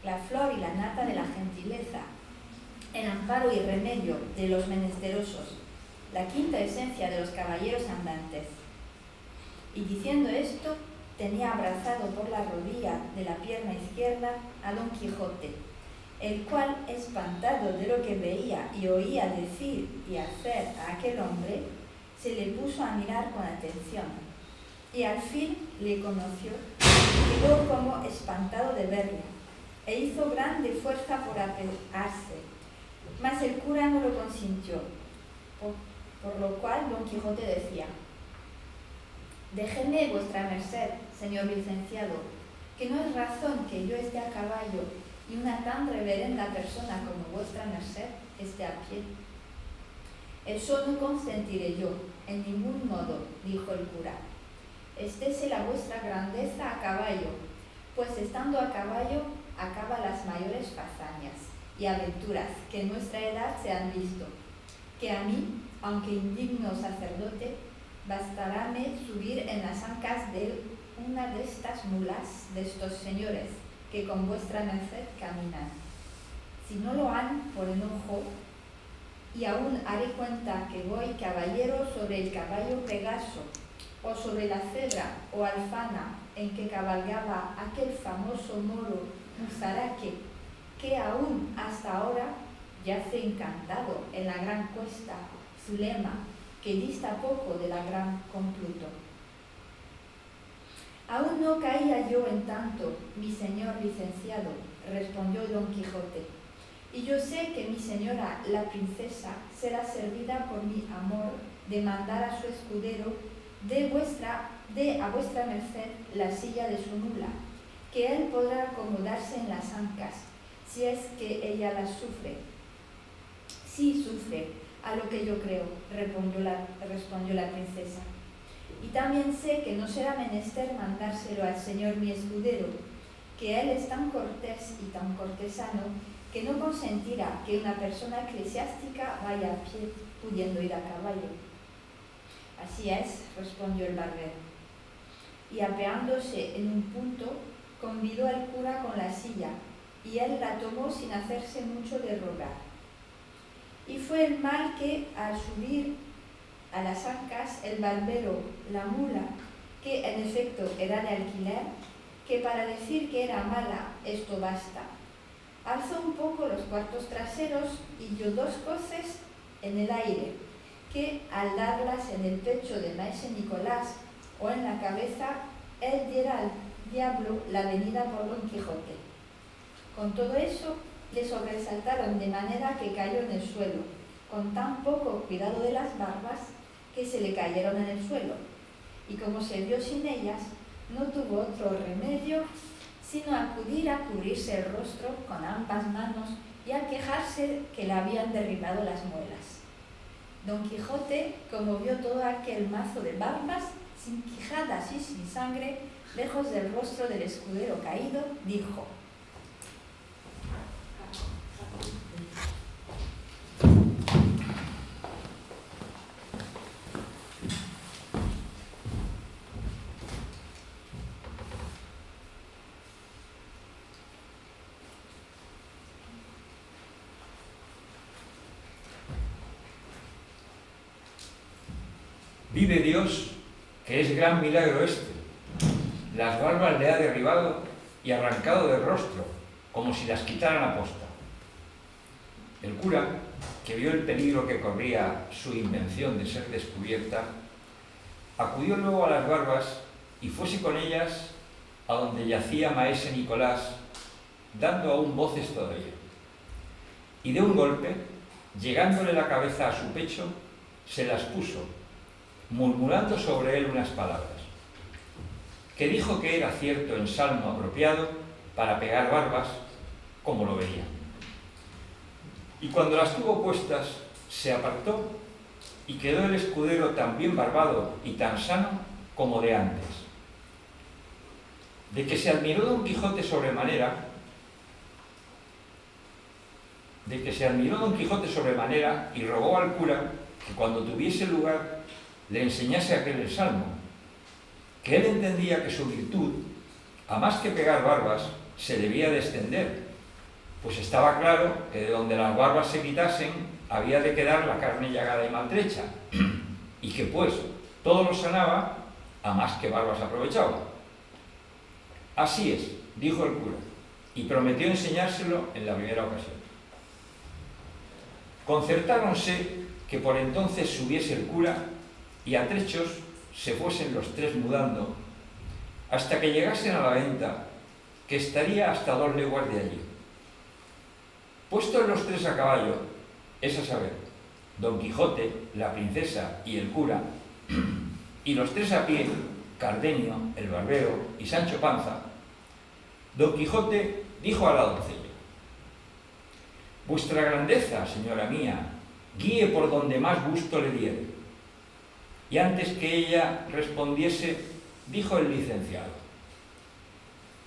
la flor y la nata de la gentileza, el amparo y remedio de los menesterosos, la quinta esencia de los caballeros andantes. Y diciendo esto, tenía abrazado por la rodilla de la pierna izquierda a Don Quijote, el cual, espantado de lo que veía y oía decir y hacer a aquel hombre, se le puso a mirar con atención, y al fin le conoció, y quedó como espantado de verle, e hizo grande fuerza por apearse, mas el cura no lo consintió, por lo cual Don Quijote decía: déjeme vuestra merced, señor licenciado, que no es razón que yo esté a caballo y una tan reverenda persona como vuestra merced esté a pie. Eso no consentiré yo, en ningún modo, dijo el cura. Estése la vuestra grandeza a caballo, pues estando a caballo acaba las mayores fazañas y aventuras que en nuestra edad se han visto, que a mí, aunque indigno sacerdote, bastaráme subir en las ancas de una de estas mulas de estos señores que con vuestra merced caminan. Si no lo han por enojo, y aún haré cuenta que voy caballero sobre el caballo Pegaso, o sobre la cebra o alfana en que cabalgaba aquel famoso moro Musaraque, que aún hasta ahora yace encantado en la gran cuesta Zulema, que dista poco de la gran Compluto. Aún no caía yo en tanto, mi señor licenciado, respondió Don Quijote, y yo sé que mi señora la princesa será servida por mi amor de mandar a su escudero de a vuestra merced la silla de su mula, que él podrá acomodarse en las ancas, si es que ella las sufre. Sí sufre, a lo que yo creo, respondió la princesa. Y también sé que no será menester mandárselo al señor mi escudero, que él es tan cortés y tan cortesano que no consentirá que una persona eclesiástica vaya a pie pudiendo ir a caballo. Así es, respondió el barbero. Y apeándose en un punto, convidó al cura con la silla, y él la tomó sin hacerse mucho de rogar. Y fue el mal que, al subir a las ancas, el barbero, la mula, que en efecto era de alquiler, que para decir que era mala esto basta, alzó un poco los cuartos traseros y dio dos coces en el aire, que al darlas en el pecho de maese Nicolás o en la cabeza, él diera al diablo la venida por Don Quijote. Con todo eso, le sobresaltaron de manera que cayó en el suelo, con tan poco cuidado de las barbas que se le cayeron en el suelo, y como se vio sin ellas, no tuvo otro remedio sino acudir a cubrirse el rostro con ambas manos y a quejarse que le habían derribado las muelas. Don Quijote, como vio todo aquel mazo de barbas, sin quijadas y sin sangre, lejos del rostro del escudero caído, dijo: Vive Dios, que es gran milagro este. Las barbas le ha derribado y arrancado del rostro, como si las quitaran a posta. El cura, que vio el peligro que corría su invención de ser descubierta, acudió luego a las barbas y fuese con ellas a donde yacía maese Nicolás, dando aún voces todavía. Y de un golpe, llegándole la cabeza a su pecho, se las puso, murmurando sobre él unas palabras, que dijo que era cierto ensalmo apropiado para pegar barbas, como lo veía. Y cuando las tuvo puestas, se apartó y quedó el escudero tan bien barbado y tan sano como de antes. De que se admiró Don Quijote sobremanera, y rogó al cura que cuando tuviese lugar le enseñase aquel ensalmo, que él entendía que su virtud, a más que pegar barbas, se debía de extender, pues estaba claro que de donde las barbas se quitasen había de quedar la carne llagada y maltrecha, y que pues todo lo sanaba a más que barbas aprovechaba. Así es, dijo el cura, y prometió enseñárselo en la primera ocasión. Concertáronse que por entonces subiese el cura y a trechos se fuesen los tres mudando hasta que llegasen a la venta, que estaría hasta 2 leguas de allí. Puestos los tres a caballo, es a saber, Don Quijote, la princesa y el cura, y los tres a pie, Cardenio, el barbero y Sancho Panza, Don Quijote dijo a la doncella: «Vuestra grandeza, señora mía, guíe por donde más gusto le diere». Y antes que ella respondiese, dijo el licenciado: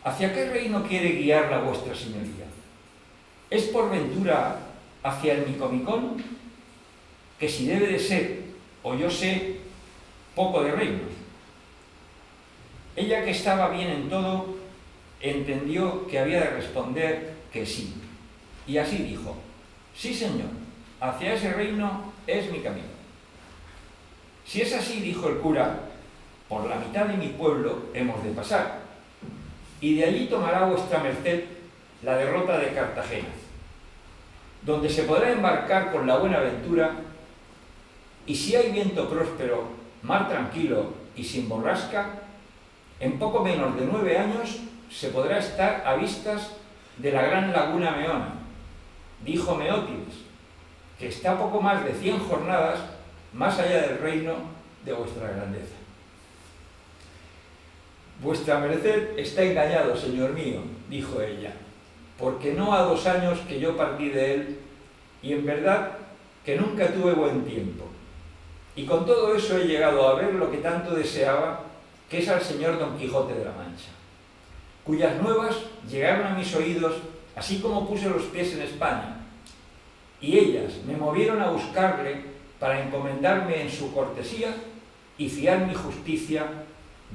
«¿Hacia qué reino quiere guiarla vuestra señoría? ¿Es por ventura hacia el Micomicón? Que si debe de ser, o yo sé, poco de reinos». Ella, que estaba bien en todo, entendió que había de responder que sí, y así dijo: «Sí, señor, hacia ese reino es mi camino». «Si es así», dijo el cura, «por la mitad de mi pueblo hemos de pasar, y de allí tomará vuestra merced la derrota de Cartagena, donde se podrá embarcar con la buena ventura, y si hay viento próspero, mar tranquilo y sin borrasca, en poco menos de 9 años se podrá estar a vistas de la gran laguna Meona», dijo Meótides, «que está poco más de 100 jornadas más allá del reino de vuestra grandeza». «Vuestra merced está engañado, señor mío», dijo ella, «porque no ha 2 años que yo partí de él, y en verdad que nunca tuve buen tiempo. Y con todo eso he llegado a ver lo que tanto deseaba, que es al señor Don Quijote de la Mancha, cuyas nuevas llegaron a mis oídos así como puse los pies en España, y ellas me movieron a buscarle para encomendarme en su cortesía y fiar mi justicia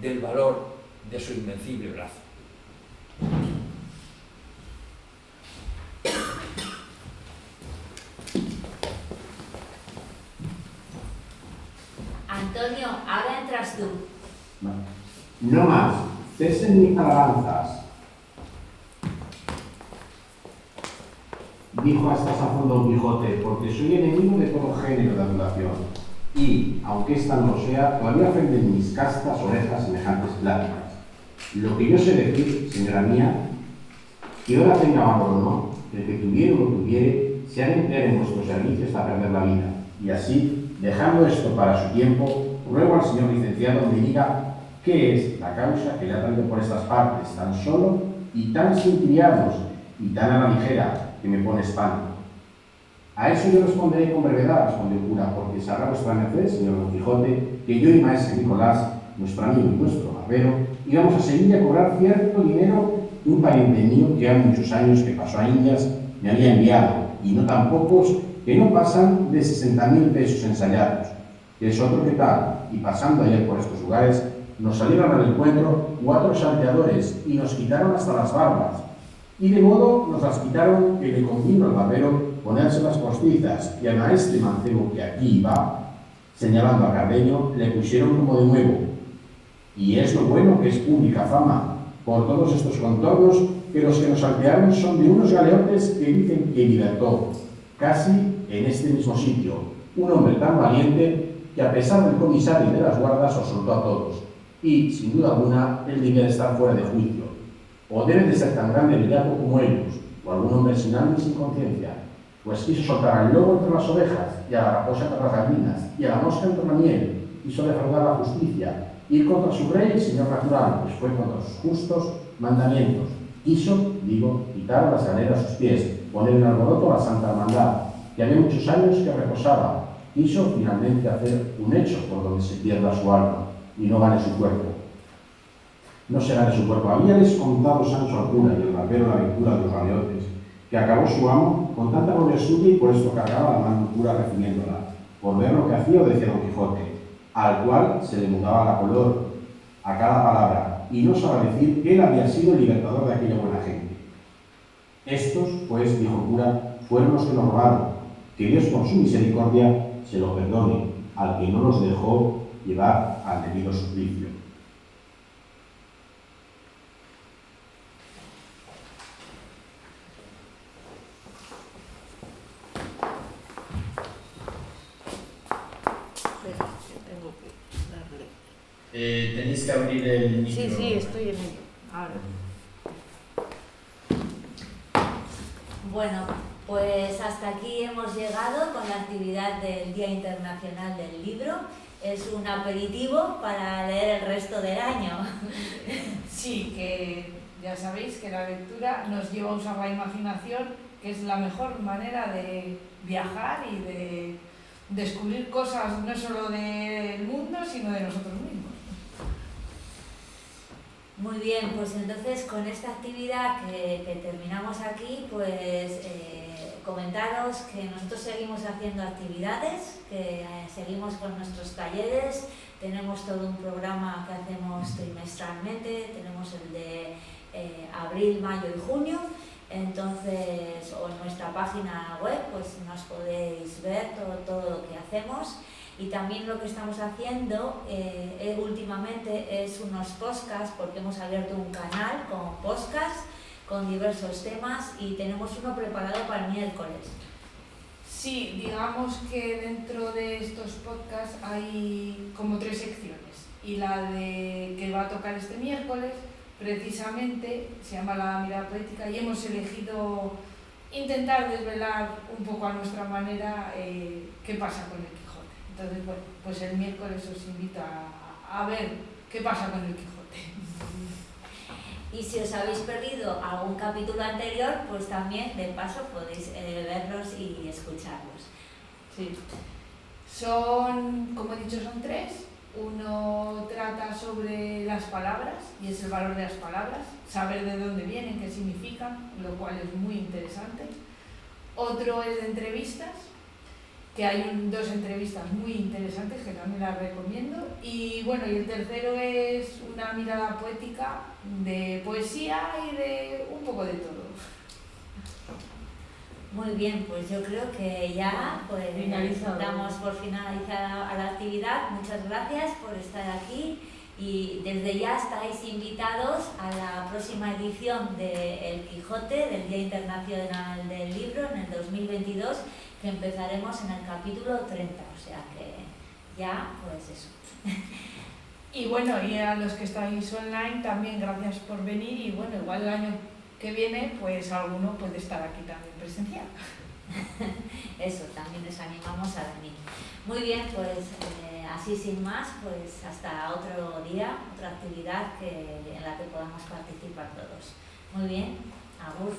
del valor de su invencible brazo». Antonio, ahora entras tú. No más, cesen mis alabanzas, dijo hasta sazón Don Quijote, porque soy enemigo de todo género de adulación, y, aunque esta no lo sea, todavía ofenden mis castas orejas semejantes pláticas. Lo que yo sé decir, señora mía, que ahora tenga valor o no, el que tuviere o no tuviere, se ha de emplear en vuestros servicios hasta perder la vida, y así, dejando esto para su tiempo, ruego al señor licenciado me diga qué es la causa que le ha traído por estas partes tan solo y tan sin criados y tan a la ligera que me pone espanto. A eso yo responderé con brevedad, respondió el cura, porque sabrá vuestra merced, señor Don Quijote, que yo y maese Nicolás, nuestro amigo y nuestro barbero, íbamos a Sevilla a cobrar cierto dinero que un pariente mío que hace muchos años que pasó a Indias me había enviado, y no tan pocos, que no pasan de 60.000 pesos ensayados, que es otro que tal, y pasando ayer por estos lugares, nos salieron al encuentro 4 salteadores y nos quitaron hasta las barbas, y de modo nos las quitaron que le convino al barbero ponerse las postizas, y a maestre mancebo que aquí va, señalando a Cardenio, le pusieron como de nuevo. Y es lo bueno que es pública fama, por todos estos contornos, que los que nos saltearon son de unos galeotes que dicen que libertó, casi en este mismo sitio, un hombre tan valiente que a pesar del comisario y de las guardas os soltó a todos, y, sin duda alguna, él debía de estar fuera de juicio, o debe de ser tan grande bellaco como ellos, o algún hombre sin alma y sin conciencia, pues quiso soltar al lobo entre las ovejas, y a la raposa entre las gallinas, y a la mosca entre la miel, quiso defraudar la justicia, ir contra su rey y señor natural, pues fue contra sus justos mandamientos, quiso, digo, quitar las galeras a sus pies, poner en alboroto a la Santa Hermandad, que había muchos años que reposaba, quiso finalmente hacer un hecho por donde se pierda su alma, y no gane su cuerpo. No se gane su cuerpo. Habíales contado Sancho al cura y el barbero la aventura de los galeotes, que acabó su amo con tanta gloria suya y por esto cargaba la mano cura recibiéndola, por ver lo que hacía o decía Don Quijote, al cual se le mudaba la color, a cada palabra, y no sabe decir que él había sido el libertador de aquella buena gente. Estos, pues, dijo el cura, fueron los que nos robaron, que Dios por su misericordia se lo perdone al que no nos dejó llevar al debido suplicio. Tenéis que abrir el micro. Sí, estoy en ello. Ahora. Bueno, pues hasta aquí hemos llegado con la actividad del Día Internacional del Libro. Es un aperitivo para leer el resto del año. Sí, que ya sabéis que la lectura nos lleva a usar la imaginación, que es la mejor manera de viajar y de descubrir cosas no solo del mundo, sino de nosotros mismos. Muy bien, pues entonces con esta actividad que terminamos aquí, pues comentaros que nosotros seguimos haciendo actividades, que seguimos con nuestros talleres, tenemos todo un programa que hacemos trimestralmente, tenemos el de abril, mayo y junio, entonces, o en nuestra página web, pues nos podéis ver todo lo que hacemos. Y también lo que estamos haciendo últimamente es unos podcasts, porque hemos abierto un canal con podcasts con diversos temas y tenemos uno preparado para el miércoles. Sí, digamos que dentro de estos podcasts hay como 3 secciones y la de que va a tocar este miércoles precisamente se llama La mirada poética y hemos elegido intentar desvelar un poco a nuestra manera qué pasa con el Quijote. Entonces, bueno, pues el miércoles os invito a ver qué pasa con el Quijote. Y si os habéis perdido algún capítulo anterior, pues también de paso podéis verlos y escucharlos. Sí. Son, como he dicho, son 3. Uno trata sobre las palabras y es el valor de las palabras, saber de dónde vienen, qué significan, lo cual es muy interesante. Otro es de entrevistas, que hay 2 entrevistas muy interesantes que también las recomiendo. Y bueno, y el tercero es una mirada poética de poesía y de un poco de todo. Muy bien, pues yo creo que ya pues, damos por finalizada la actividad. Muchas gracias por estar aquí y desde ya estáis invitados a la próxima edición de El Quijote, del Día Internacional del Libro, en el 2022, que empezaremos en el capítulo 30, o sea que ya, pues eso. Y bueno, y a los que estáis online también gracias por venir y bueno, igual el año que viene pues alguno puede estar aquí también presencial. Eso, también les animamos a venir. Muy bien, pues así sin más, pues hasta otro día, otra actividad en la que podamos participar todos. Muy bien, agur.